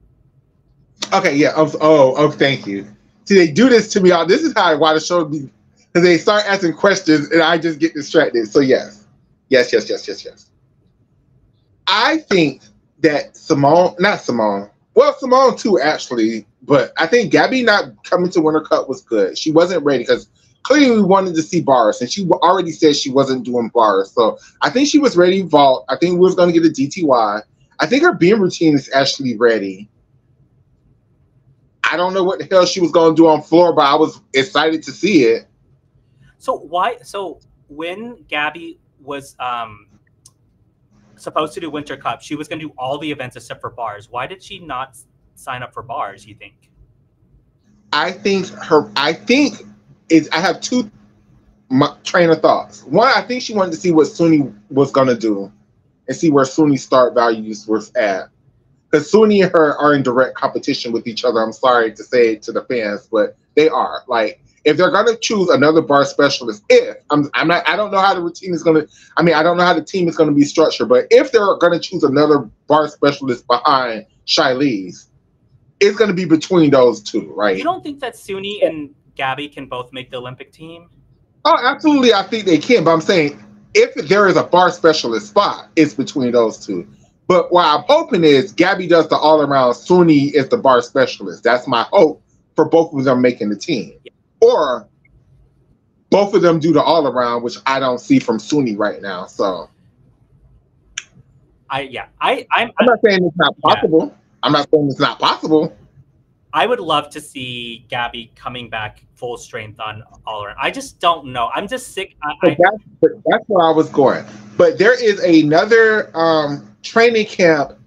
Okay, yeah. Oh, thank you. See, they do this to me. This is how I want to show me because they start asking questions and I just get distracted. So yes. I think that Simone too actually, but I think Gabby not coming to Winter Cup was good. She wasn't ready because clearly we wanted to see bars and she already said she wasn't doing bars. So I think she was ready to vault. I think we was going to get a DTY. I think her beam routine is actually ready. I don't know what the hell she was going to do on floor, but I was excited to see it. So when Gabby was supposed to do Winter Cup, she was going to do all the events except for bars. Why did she not sign up for bars, you think? I have two train of thoughts. One, I think she wanted to see what Suni was going to do and see where Suni's start values was at. Because Suni and her are in direct competition with each other. I'm sorry to say it to the fans, but they are. Like, if they're going to choose another bar specialist, I don't know how the routine is going to, I don't know how the team is going to be structured, but if they're going to choose another bar specialist behind Shiley's, it's going to be between those two, right? You don't think that Suni and Gabby can both make the Olympic team? Oh, absolutely. I think they can, but I'm saying if there is a bar specialist spot, it's between those two. But what I'm hoping is Gabby does the all-around, Suni is the bar specialist. That's my hope for both of them making the team. Yeah. Or both of them do the all-around, which I don't see from Suni right now. So I'm not saying it's not possible. Yeah. I'm not saying it's not possible. I would love to see Gabby coming back full strength on all around. I just don't know. I'm just sick. That's where I was going. But there is another training camp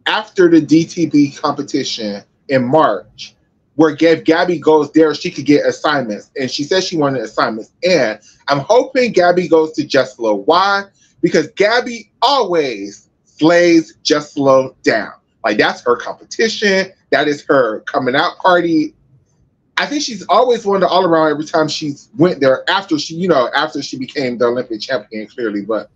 after the DTB competition in March where if Gabby goes there, she could get assignments. And she said she wanted assignments. And I'm hoping Gabby goes to Jesselo. Why? Because Gabby always slays Jesselo down. Like, that's her competition. That is her coming out party. I think she's always won the all around every time she's went there after she became the Olympic champion, clearly. But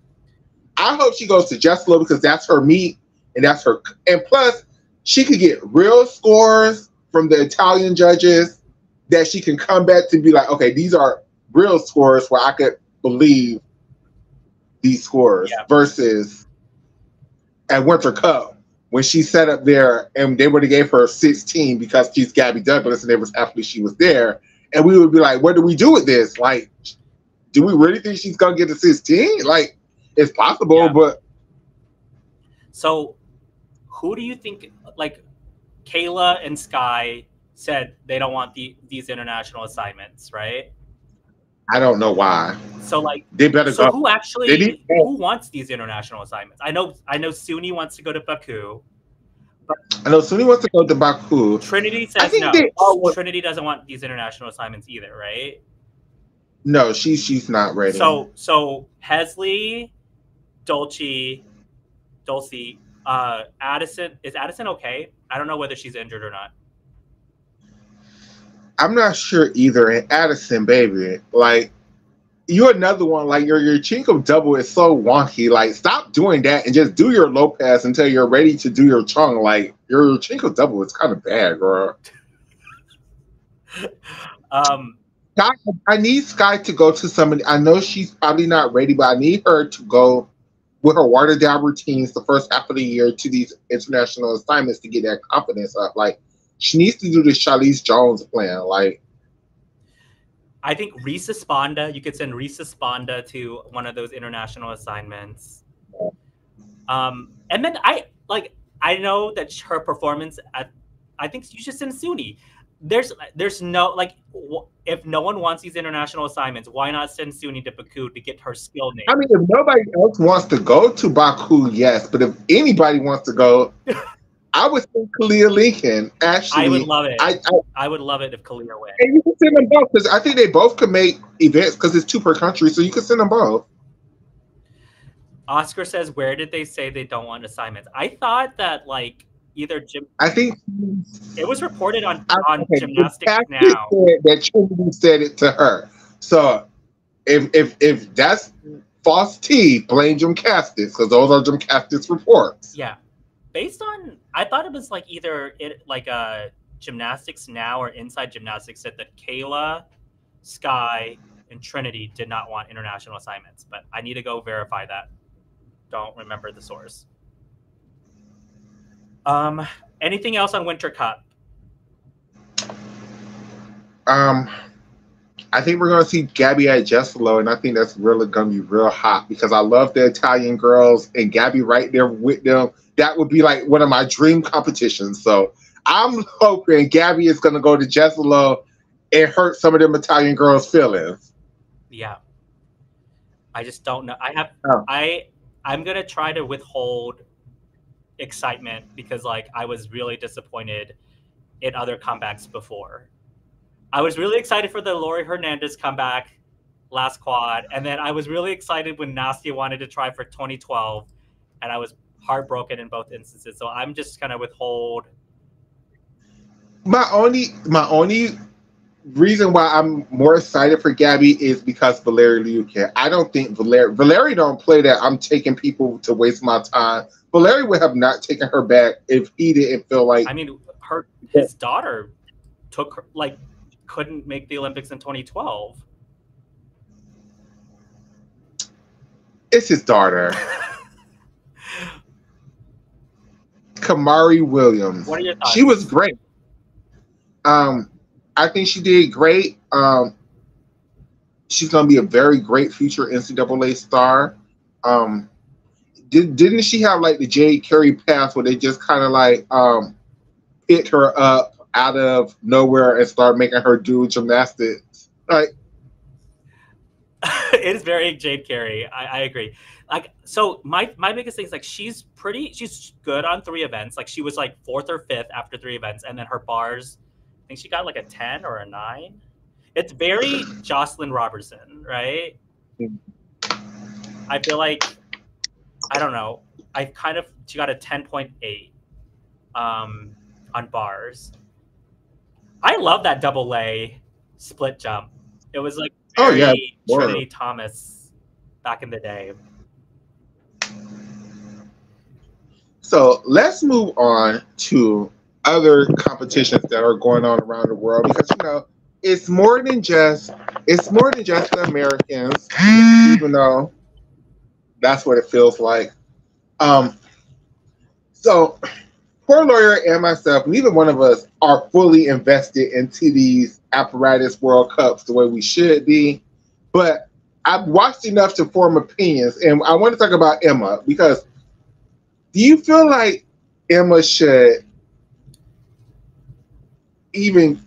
I hope she goes to Jesselo because that's her meet and that's her. And plus, she could get real scores from the Italian judges that she can come back to be like, okay, these are real scores where I could believe these scores versus at Winter Cup when she set up there and they would have gave her 16 because she's Gabby Douglas and they was happy she was there. And we would be like, what do we do with this? Like, do we really think she's going to get a 16? Like, it's possible, but. So who do you think, like, Kayla and Sky said they don't want these international assignments, right? I don't know why. So like, They better so go. who They actually need who wants these international assignments? I know Suni wants to go to Baku. I know Sunni wants to go to Baku. Trinity I says think no. they all want. Trinity doesn't want these international assignments either, right? No, she's not ready. So Hesley, Dulce, Addison. Is Addison okay? I don't know whether she's injured or not. I'm not sure either. And Addison, baby, like you're another one. Like your Chinko double is so wonky. Like stop doing that and just do your Lopez until you're ready to do your Chung. Like your Chinko double is kind of bad, girl. Sky, I need Sky to go to somebody. I know she's probably not ready, but I need her to go with her water down routines the first half of the year to these international assignments to get that confidence up. Like she needs to do the Charlize Jones plan. Like I think Risa Sponda, you could send Risa Sponda to one of those international assignments. And then I know that her performance I think you should send Suni. There's no like if no one wants these international assignments, why not send Suni to Baku to get her skill name? I mean, if nobody else wants to go to Baku, yes, but if anybody wants to go, I would send Kalia Lincoln. Actually, I would love it. I would love it if Kalia went. And you can send them both because I think they both could make events because it's 2 per country, so you can send them both. Oscar says, "Where did they say they don't want assignments?" I thought that like either Jim. I think it was reported on okay, Gymnastics Now that Trinity said it to her. So if that's false tea, blame Gymnastics because those are Gymnastics reports. Yeah, based on I thought it was like either Gymnastics Now or Inside Gymnastics said that Makayla, Sky, and Trinity did not want international assignments, but I need to go verify that. Don't remember the source. Anything else on Winter Cup? I think we're going to see Gabby at Jesselo, and I think that's really going to be real hot because I love the Italian girls and Gabby right there with them. That would be like one of my dream competitions. So I'm hoping Gabby is going to go to Jesselo and hurt some of them Italian girls' feelings. Yeah. I just don't know. I'm going to try to withhold excitement because like I was really disappointed in other comebacks before. I was really excited for the Lori Hernandez comeback last quad, and then I was really excited when Nastia wanted to try for 2012, and I was heartbroken in both instances. So I'm just gonna withhold. My only reason why I'm more excited for Gabby is because Valeri Liukin. I don't think Valeri don't play that I'm taking people to waste my time. Valeri would have not taken her back if he didn't feel like. I mean, his daughter took her, like couldn't make the Olympics in 2012. It's his daughter. Kamari Williams. What are your thoughts? She was great. I think she did great. She's going to be a very great future NCAA star. Didn't she have like the Jade Carey pass where they just kind of like picked her up out of nowhere and start making her do gymnastics? Like, it is very Jade Carey. I agree. Like, so my biggest thing is like she's good on 3 events. Like she was like 4th or 5th after 3 events, and then her bars, I think she got like a 10 or a 9. It's very Jocelyn Robertson, right? I feel like I don't know. She got a 10.8 on bars. I love that double A split jump. It was like very Trinity Thomas back in the day. So let's move on to other competitions that are going on around the world because it's more than just the Americans, even though that's what it feels like. So Poor Lawyer and myself, neither one of us are fully invested into these apparatus World Cups the way we should be. But I've watched enough to form opinions, and I want to talk about Emma because do you feel like Emma should even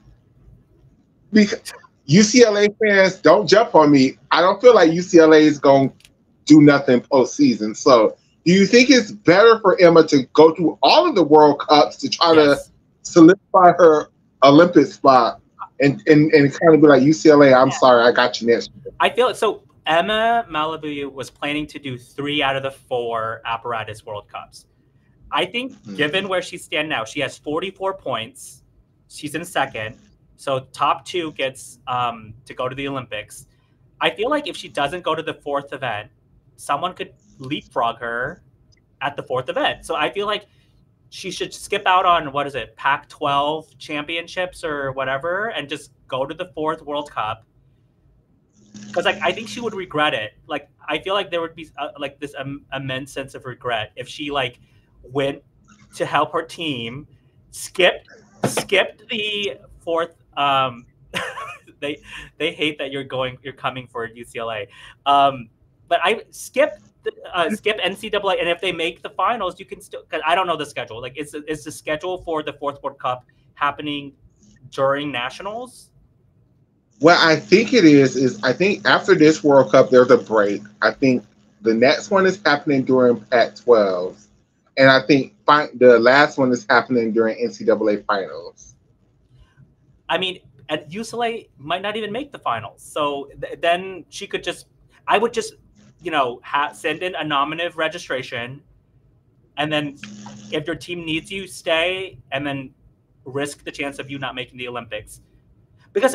UCLA fans, don't jump on me. I don't feel like UCLA is going to do nothing postseason. So, do you think it's better for Emma to go through all of the World Cups to try to Yes. solidify her Olympic spot and kind of be like, UCLA, I'm sorry, I got you next year? I feel so. Emma Malibu was planning to do 3 out of the 4 apparatus World Cups. I think, given where she's standing now, she has 44 points. She's in second. So top 2 gets to go to the Olympics. I feel like if she doesn't go to the 4th event, someone could leapfrog her at the 4th event. So I feel like she should skip out on, what is it, Pac-12 championships or whatever, and just go to the 4th World Cup. Because I think she would regret it. Like, I feel like there would be like this immense sense of regret if she like went to help her team, skipped the 4th. They hate that you're coming for UCLA. But I skip NCAA, and if they make the finals, you can still. Cause I don't know the schedule. Like, is the schedule for the 4th World Cup happening during nationals? What I think it is I think after this World Cup, there's a break. I think the next one is happening during Pac-12, and I think the last one is happening during NCAA finals. I mean, and UCLA might not even make the finals. So then she could just, I would just, send in a nominative registration, and then if your team needs you, stay, and then risk the chance of you not making the Olympics. Because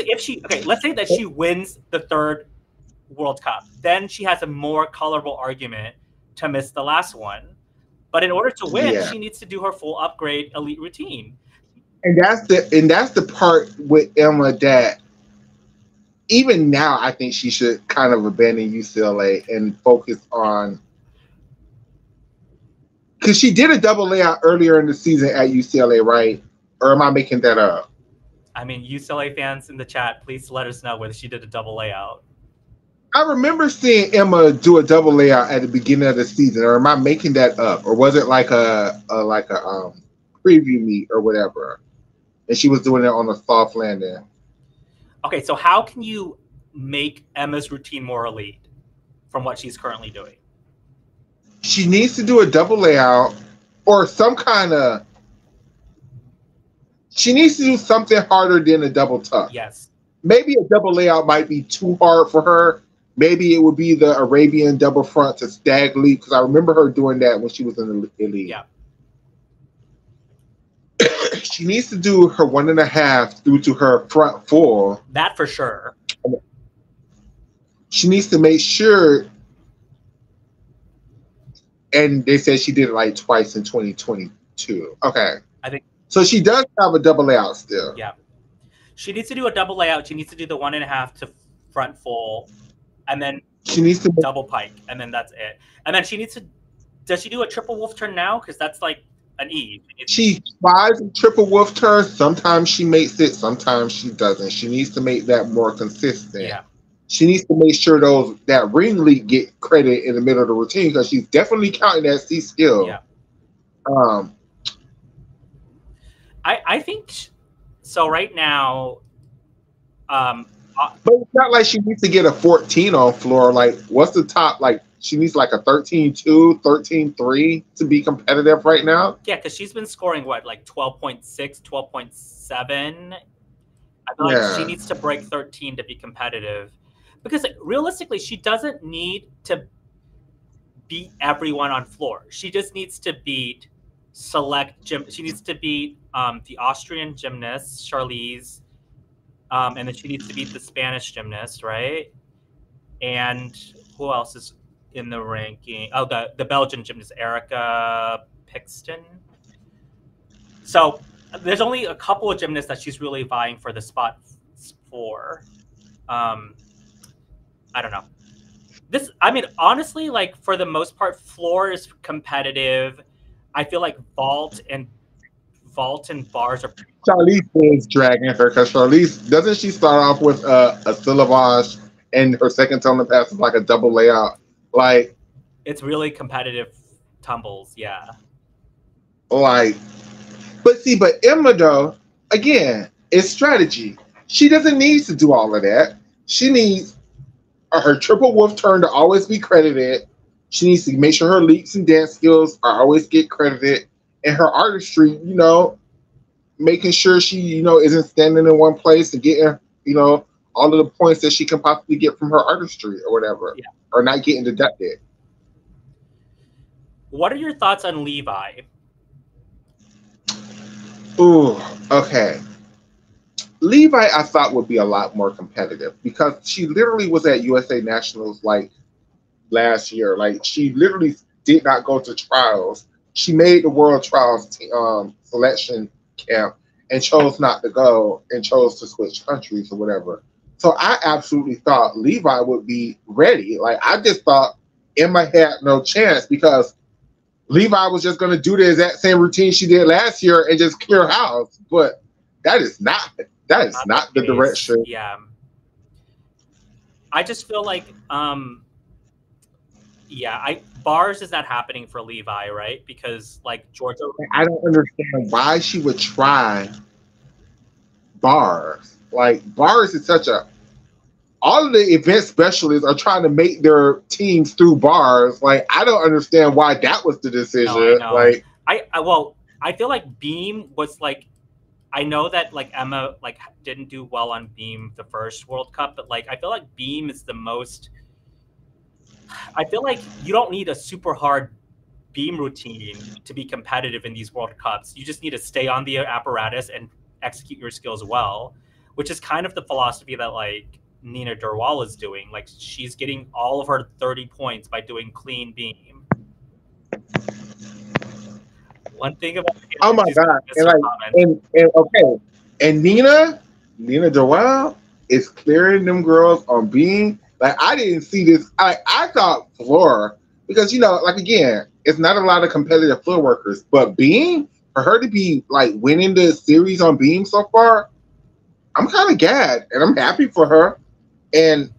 let's say that she wins the 3rd World Cup, then she has a more colorful argument to miss the last one. But in order to win, she needs to do her full upgrade elite routine. And that's the part with Emma that even now I think she should kind of abandon UCLA and focus on, because she did a double layout earlier in the season at UCLA, right? Or am I making that up? I mean, UCLA fans in the chat, please let us know whether she did a double layout. I remember seeing Emma do a double layout at the beginning of the season, or am I making that up? Or was it like a preview meet or whatever? And she was doing it on a soft landing. Okay, so how can you make Emma's routine more elite from what she's currently doing? She needs to do a double layout or some kind of. She needs to do something harder than a double tuck. Yes. Maybe a double layout might be too hard for her. Maybe it would be the Arabian double front to stag leap, because I remember her doing that when she was in the elite. Yeah. She needs to do her 1.5 through to her front full. That for sure. She needs to make sure, and they said she did it like twice in 2022. Okay. I think so. She does have a double layout still. Yeah. She needs to do a double layout. She needs to do the 1.5 to front full, and then she needs to double pike, and then that's it. And then she needs to. Does she do a triple wolf turn now? Because that's like an E. She tries a triple wolf turn. Sometimes she makes it. Sometimes she doesn't. She needs to make that more consistent. Yeah. She needs to make sure that ring leap get credit in the middle of the routine, because she's definitely counting that C skill. Yeah. I think so. Right now, but it's not like she needs to get a 14 on floor. Like, what's the top? Like, she needs like a 13-2, 13-3 to be competitive right now. Yeah, because she's been scoring like 12.6, 12.7. I feel like she needs to break 13 to be competitive. Because realistically, she doesn't need to beat everyone on floor. She just needs to beat she needs to beat the Austrian gymnast, Charlize, and then she needs to beat the Spanish gymnast, right? And who else is in the ranking? Oh, the Belgian gymnast, Erica Pixton. So there's only a couple of gymnasts that she's really vying for the spot for. I don't know. Honestly, like, for the most part, floor is competitive. I feel like vault and bars are. Charlize is dragging her, because Charlize, doesn't she start off with a syllabage, and her second tumble pass is like a double layout? Like, it's really competitive tumbles, yeah. Like, but Emma though, again, it's strategy. She doesn't need to do all of that. She needs her triple wolf turn to always be credited. She needs to make sure her leaps and dance skills are always get credited, and her artistry, making sure she, isn't standing in one place and getting, all of the points that she can possibly get from her artistry or whatever, Yeah. or not getting deducted. What are your thoughts on Levi? Ooh, okay. Levi, I thought would be a lot more competitive because she literally was at USA Nationals like last year. Like she literally did not go to trials. She made the World Trials selection camp and chose not to go and chose to switch countries or whatever. So I absolutely thought Levi would be ready. Like I just thought Emma had no chance because Levi was just going to do the exact same routine she did last year and just clear house. But that is not the direction. Yeah. I just feel like bars is not happening for Levi, right? Because like Georgia, I don't understand why she would try bars. Like bars is such a all of the event specialists are trying to make their teams through bars. Like I don't understand why that was the decision. No, I know. Like I feel like Beam was like, I know that like Emma like didn't do well on Beam the first World Cup, but like I feel like Beam is the most. I feel like you don't need a super hard beam routine to be competitive in these World Cups. You just need to stay on the apparatus and execute your skills well, which is kind of the philosophy that like Nina Durwal is doing. Like she's getting all of her 30 points by doing clean beam. One thing about oh my god, and okay, and Nina Durwal is clearing them girls on beam. Like I didn't see this. I thought floor because like again, it's not a lot of competitive floor workers, but beam for her to be like winning the series on beam so far, I'm kind of glad and I'm happy for her. And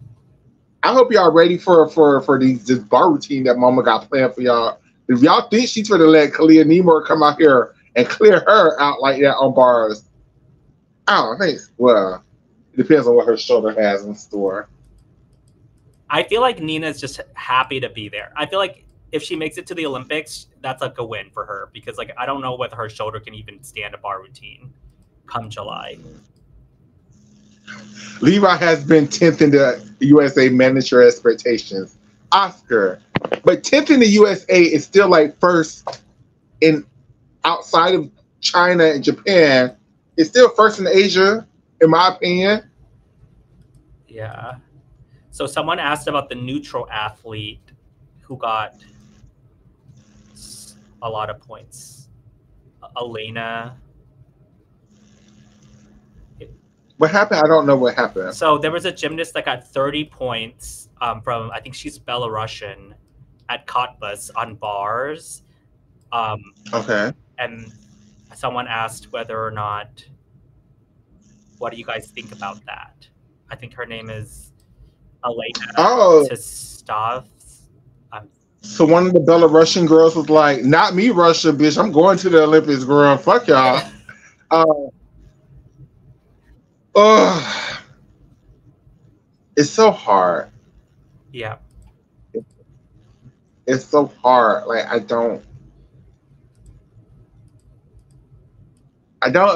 I hope y'all ready for this bar routine that Mama got planned for y'all. If y'all think she's gonna let Kalia Nemor come out here and clear her out like that on bars, I don't think. Well, it depends on what her shoulder has in store. I feel like Nina's just happy to be there. I feel like if she makes it to the Olympics, that's like a win for her because like I don't know whether her shoulder can even stand a bar routine come July. Levi has been 10th in the USA manager expectations. Oscar, but 10th in the USA is still like first in outside of China and Japan. It's still first in Asia, in my opinion. Yeah. So someone asked about the neutral athlete who got a lot of points. Elena. What happened? I don't know what happened. So there was a gymnast that got 30 points from, I think she's Belarusian, at Cottbus on bars. Okay. And someone asked whether or not, what do you guys think about that? I think her name is Elena Tistov. So one of the Belarusian girls was like, "Not me, Russia, bitch. I'm going to the Olympics, girl. Fuck y'all." It's so hard. Yeah. It's so hard. Like I don't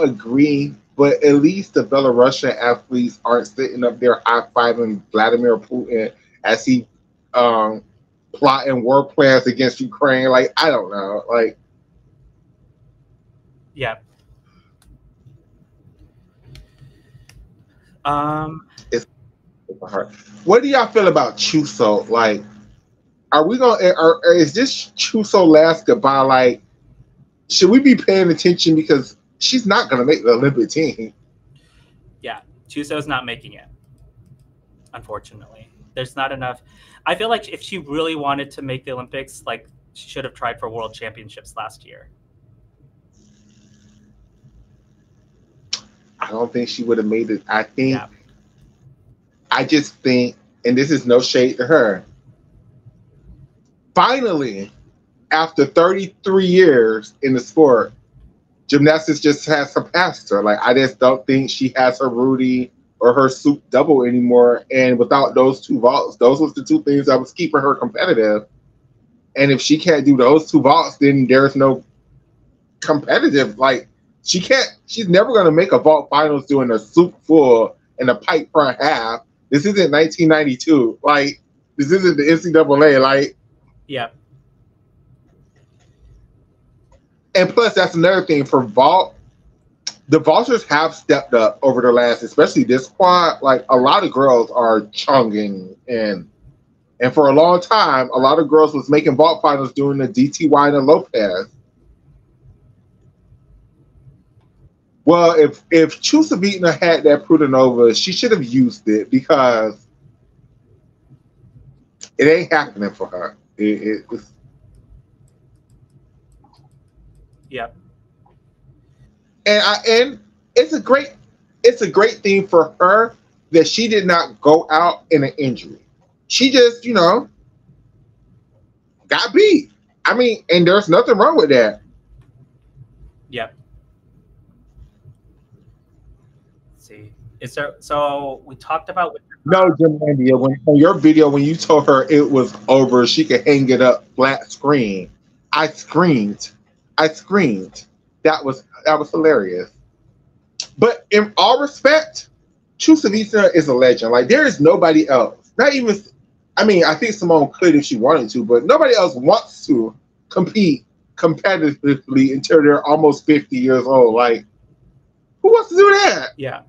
agree, but at least the Belarusian athletes aren't sitting up there high-fiving Vladimir Putin as he plotting war plans against Ukraine. Like, I don't know. Like, yeah. It's hard. What do y'all feel about Chuso? Like, are we gonna? Is this Chuso last goodbye? Like, should we be paying attention because she's not gonna make the Olympic team? Yeah, Chuso's not making it. Unfortunately, there's not enough. I feel like if she really wanted to make the Olympics, like she should have tried for World Championships last year. I don't think she would have made it. I just think, and this is no shade to her. Finally, after 33 years in the sport, gymnastics just has surpassed her. Like I just don't think she has her Rudy or her soup double anymore. And without those two vaults, those was the two things that was keeping her competitive. And if she can't do those two vaults, then there's no competitive. Like she can't. She's never going to make a vault finals doing a soup full and a pipe front half. This isn't 1992. Like this isn't the NCAA. Like, Yeah. and plus that's another thing for vault. The vaulters have stepped up over the last, especially this quad. Like a lot of girls are chunging, and for a long time, a lot of girls was making vault finals doing the DTY and the Lopez. Well, if Chusavitna had that Prudenova, she should have used it because it ain't happening for her. It's, Yeah. and it's a great thing for her that she did not go out in an injury. She just got beat. I mean, and there's nothing wrong with that. Yeah. See, is there? So we talked about. No, Jimlandia, when on your video when you told her it was over, she could hang it up flat screen. I screamed. I screamed. That was hilarious. But in all respect, Chusavitsa is a legend. Like there is nobody else. Not even. I mean, I think Simone could if she wanted to, but nobody else wants to compete competitively until they're almost 50 years old. Like, who wants to do that? Yeah.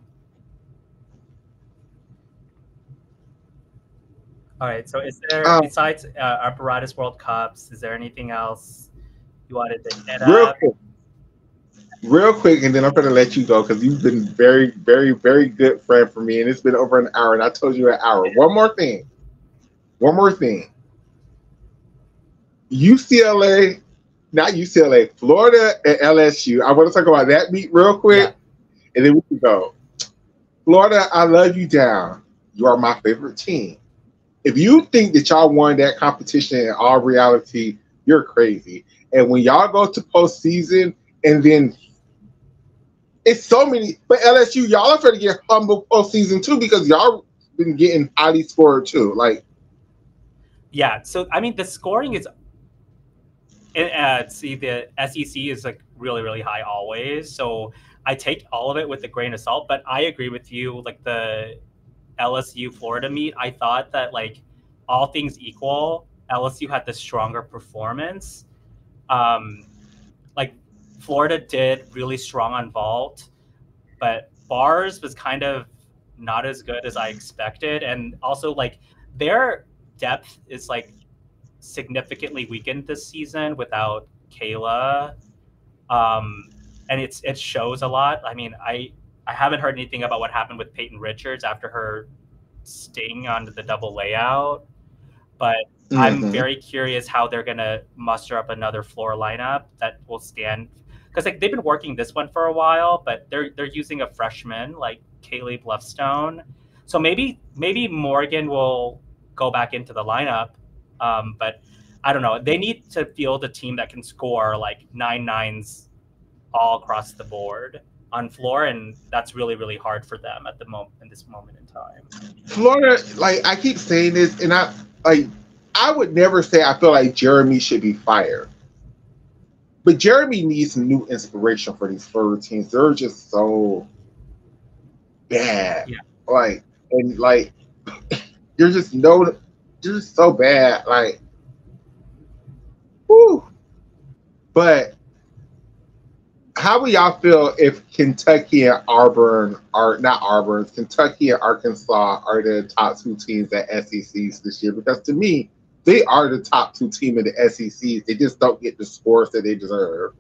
All right. So, is there besides apparatus World Cups? Is there anything else you wanted to hit up? Real quick, and then I'm going to let you go because you've been very, very, very good friend for me, and it's been over an hour, and I told you an hour. One more thing. UCLA, not UCLA, Florida and LSU. I want to talk about that meet real quick, and then we can go. Florida, I love you down. You are my favorite team. If you think that y'all won that competition in all reality, you're crazy. And when y'all go to postseason, and then it's so many, but LSU, y'all are trying to get humble postseason too because y'all been getting highly scored too. Like, yeah. So I mean, the scoring is. See, the SEC is like really, really high always. So I take all of it with a grain of salt. But I agree with you. Like the LSU Florida meet, I thought that like all things equal, LSU had the stronger performance. Like Florida did really strong on vault, but bars was kind of not as good as I expected, and also like their depth is like significantly weakened this season without Makayla, and it shows a lot. I mean, I haven't heard anything about what happened with Peyton Richards after her sting on the double layout, but I'm very curious how they're gonna muster up another floor lineup that will stand, because like they've been working this one for a while, but they're using a freshman like Kaylee Bluffstone, so maybe Morgan will go back into the lineup, but I don't know. They need to field a team that can score like 9-9s all across the board on floor, and that's really, really hard for them at the moment in this moment in time. Florida, like I keep saying this, and I would never say I feel like Jeremy should be fired. But Jeremy needs some new inspiration for these Florida teams. They're just so bad. Yeah. Like, and like you're just so bad. Like, whew. But how would y'all feel if Kentucky and Auburn are not Auburn, Kentucky and Arkansas are the top two teams at SECs this year? Because to me, they are the top two team in the SECs. They just don't get the scores that they deserve.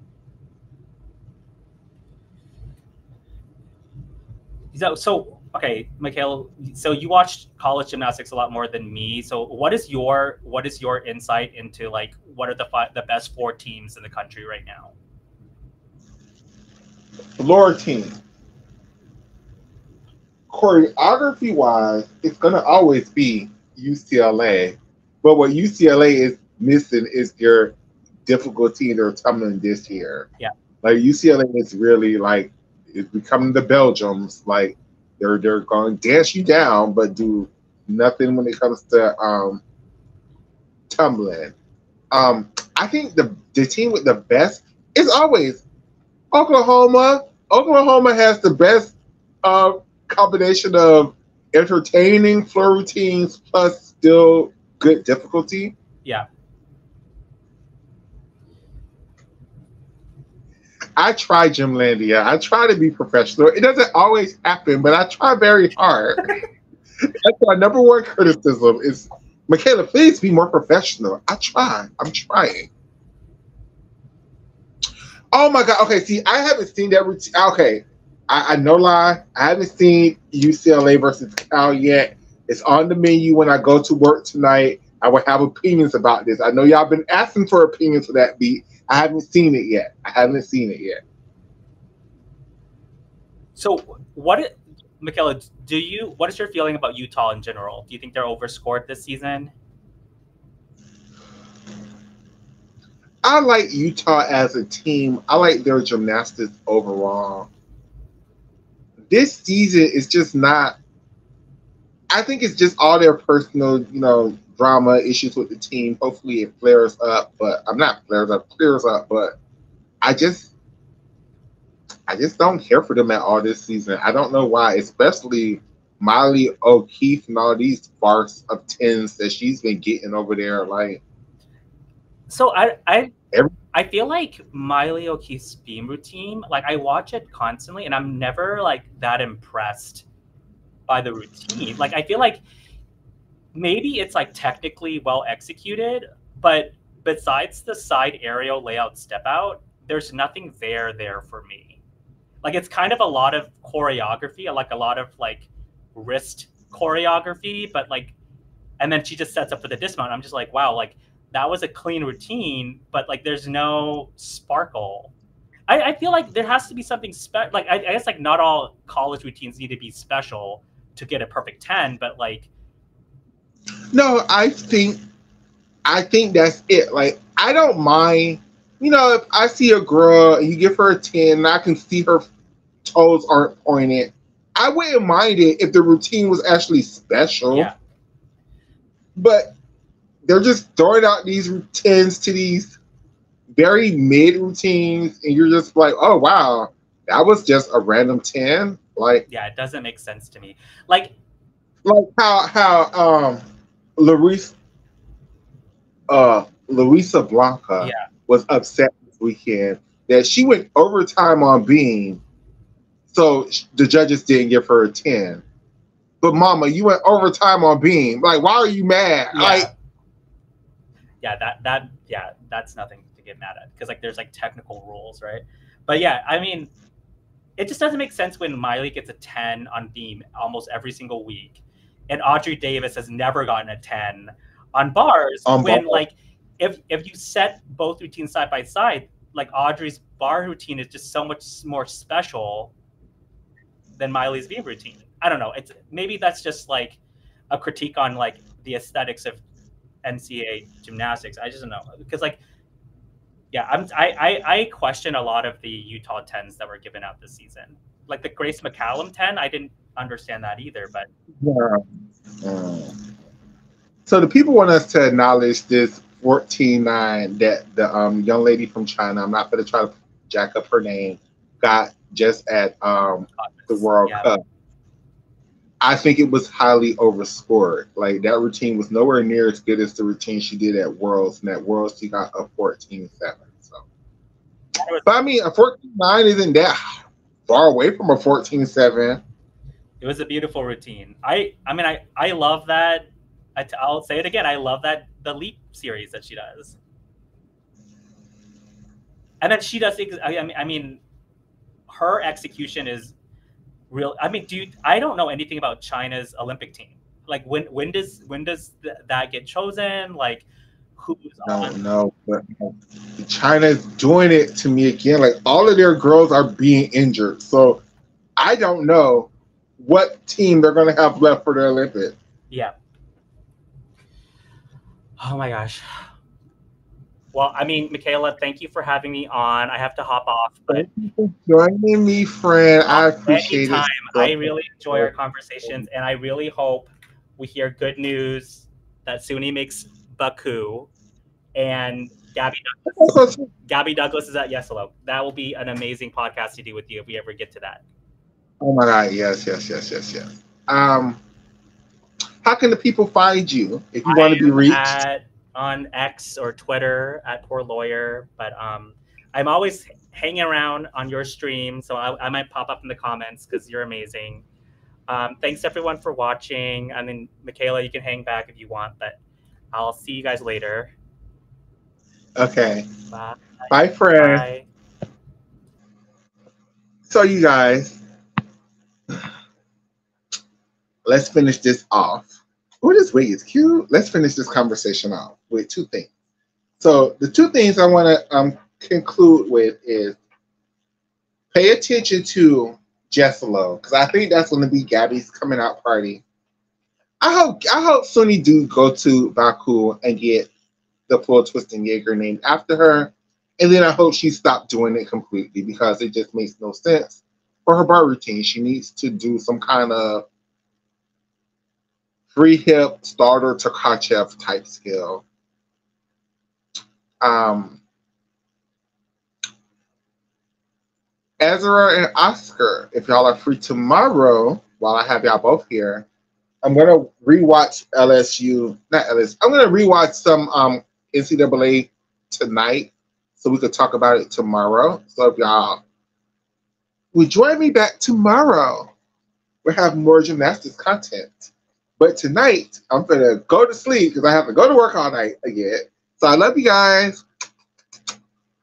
So okay, Makayla, so you watched college gymnastics a lot more than me. So what is your insight into like what are the best 4 teams in the country right now? Floor team. Choreography wise, it's gonna always be UCLA. But what UCLA is missing is their difficulty in their tumbling this year. Yeah. Like UCLA is really like it's becoming the Belgiums. Like They're going to dance you down, but do nothing when it comes to tumbling. I think the team with the best is always Oklahoma. Oklahoma has the best uh, combination of entertaining floor routines plus still good difficulty. Yeah. I try Gymlandia. I try to be professional. It doesn't always happen, but I try very hard. That's my number one criticism is, Makayla, please be more professional. I try. I'm trying. Oh my God. Okay, see, I haven't seen that routine. Okay, I no lie. I haven't seen UCLA versus Cal yet. It's on the menu when I go to work tonight. I will have opinions about this. I know y'all been asking for opinions for that beat. I haven't seen it yet. I haven't seen it yet. So Makayla, what is your feeling about Utah in general? Do you think they're overscored this season? I like Utah as a team. I like their gymnastics overall. This season is just not. I think it's just all their personal, drama issues with the team. Hopefully, it flares up, but I'm not flares up, clears up. But I just, I just don't care for them at all this season. I don't know why, especially Miley O'Keefe and all these farce of tens that she's been getting over there. Like, so I feel like Miley O'Keefe's beam routine, like I watch it constantly and I'm never like that impressed by the routine. Like I feel like maybe it's like technically well executed, but besides the side aerial layout step out, there's nothing there for me. Like it's kind of a lot of choreography, like a lot of like wrist choreography, but like, and then she just sets up for the dismount. I'm just like, wow, like that was a clean routine, but like there's no sparkle. I feel like there has to be something special. Like I guess like not all college routines need to be special to get a perfect 10, but like. No, I think that's it. Like I don't mind, if I see a girl and you give her a 10 and I can see her toes aren't pointed, I wouldn't mind it if the routine was actually special. Yeah. But they're just throwing out these 10s to these very mid routines, and you're just like, oh wow, that was just a random 10. Like, yeah, it doesn't make sense to me. Like how Larissa Blanca was upset this weekend that she went overtime on beam, so the judges didn't give her a 10. But mama, you went overtime on beam. Like, why are you mad? Yeah. Like, that's nothing to get mad at because like there's like technical rules, right? But yeah, I mean, it just doesn't make sense when Miley gets a 10 on beam almost every single week, and Audrey Davis has never gotten a 10 on bars. Like if you set both routines side by side, like Audrey's bar routine is just so much more special than Miley's beam routine. I don't know. It's maybe that's just like a critique on like the aesthetics of NCAA gymnastics. I just don't know because like, yeah, I question a lot of the Utah 10s that were given out this season. Like the Grace McCallum 10, I didn't understand that either. But so the people want us to acknowledge this 14-9 that the young lady from China, I'm not going to try to jack up her name, got just at the World Cup. I think it was highly overscored. Like that routine was nowhere near as good as the routine she did at Worlds, and at Worlds she got a 14-7. So, but I mean, a 14-9 isn't that far away from a 14-7. It was a beautiful routine. I mean, I love that. I'll say it again. I love that the leap series that she does, and then she does. I mean, her execution is real. I mean, I don't know anything about China's Olympic team. Like when does that get chosen? Like who's on? No, but China's doing it to me again. Like all of their girls are being injured, so I don't know what team they're going to have left for the Olympics. Yeah. Oh my gosh. Well, I mean, Makayla, thank you for having me on. I have to hop off, but thank you for joining me, friend. I appreciate it I really enjoy our conversations, and I really hope we hear good news that Suni makes Baku and Gabby Douglas is at Yesalo. That will be an amazing podcast to do with you if we ever get to that. Oh my God! Yes, yes, yes, yes, yes. How can the people find you if you want to be reached? On X or Twitter at Poor Lawyer, but I'm always hanging around on your stream, so I might pop up in the comments because you're amazing. Thanks everyone for watching. I mean, Makayla, you can hang back if you want, but I'll see you guys later. Okay. Bye. Bye, friend. Bye. So, you guys, let's finish this off. Oh, this wig is cute. Let's finish this conversation off with two things. So, the two things I want to conclude with is pay attention to Jessalo, because I think that's going to be Gabby's coming out party. I hope Suni do go to Baku and get the full twist and Jaeger named after her. And then I hope she stopped doing it completely because it just makes no sense for her bar routine. She needs to do some kind of free hip starter Tkachev type skill. Ezra and Oscar, if y'all are free tomorrow, while I have y'all both here, I'm gonna rewatch LSU. Not LSU. I'm gonna rewatch some NCAA tonight, so we could talk about it tomorrow. So if y'all would join me back tomorrow, we'll have more gymnastics content. But tonight, I'm gonna go to sleep because I have to go to work all night again. So I love you guys.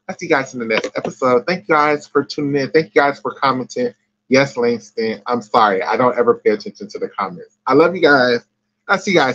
I'll see you guys in the next episode. Thank you guys for tuning in. Thank you guys for commenting. Yes, Langston. I'm sorry. I don't ever pay attention to the comments. I love you guys. I'll see you guys.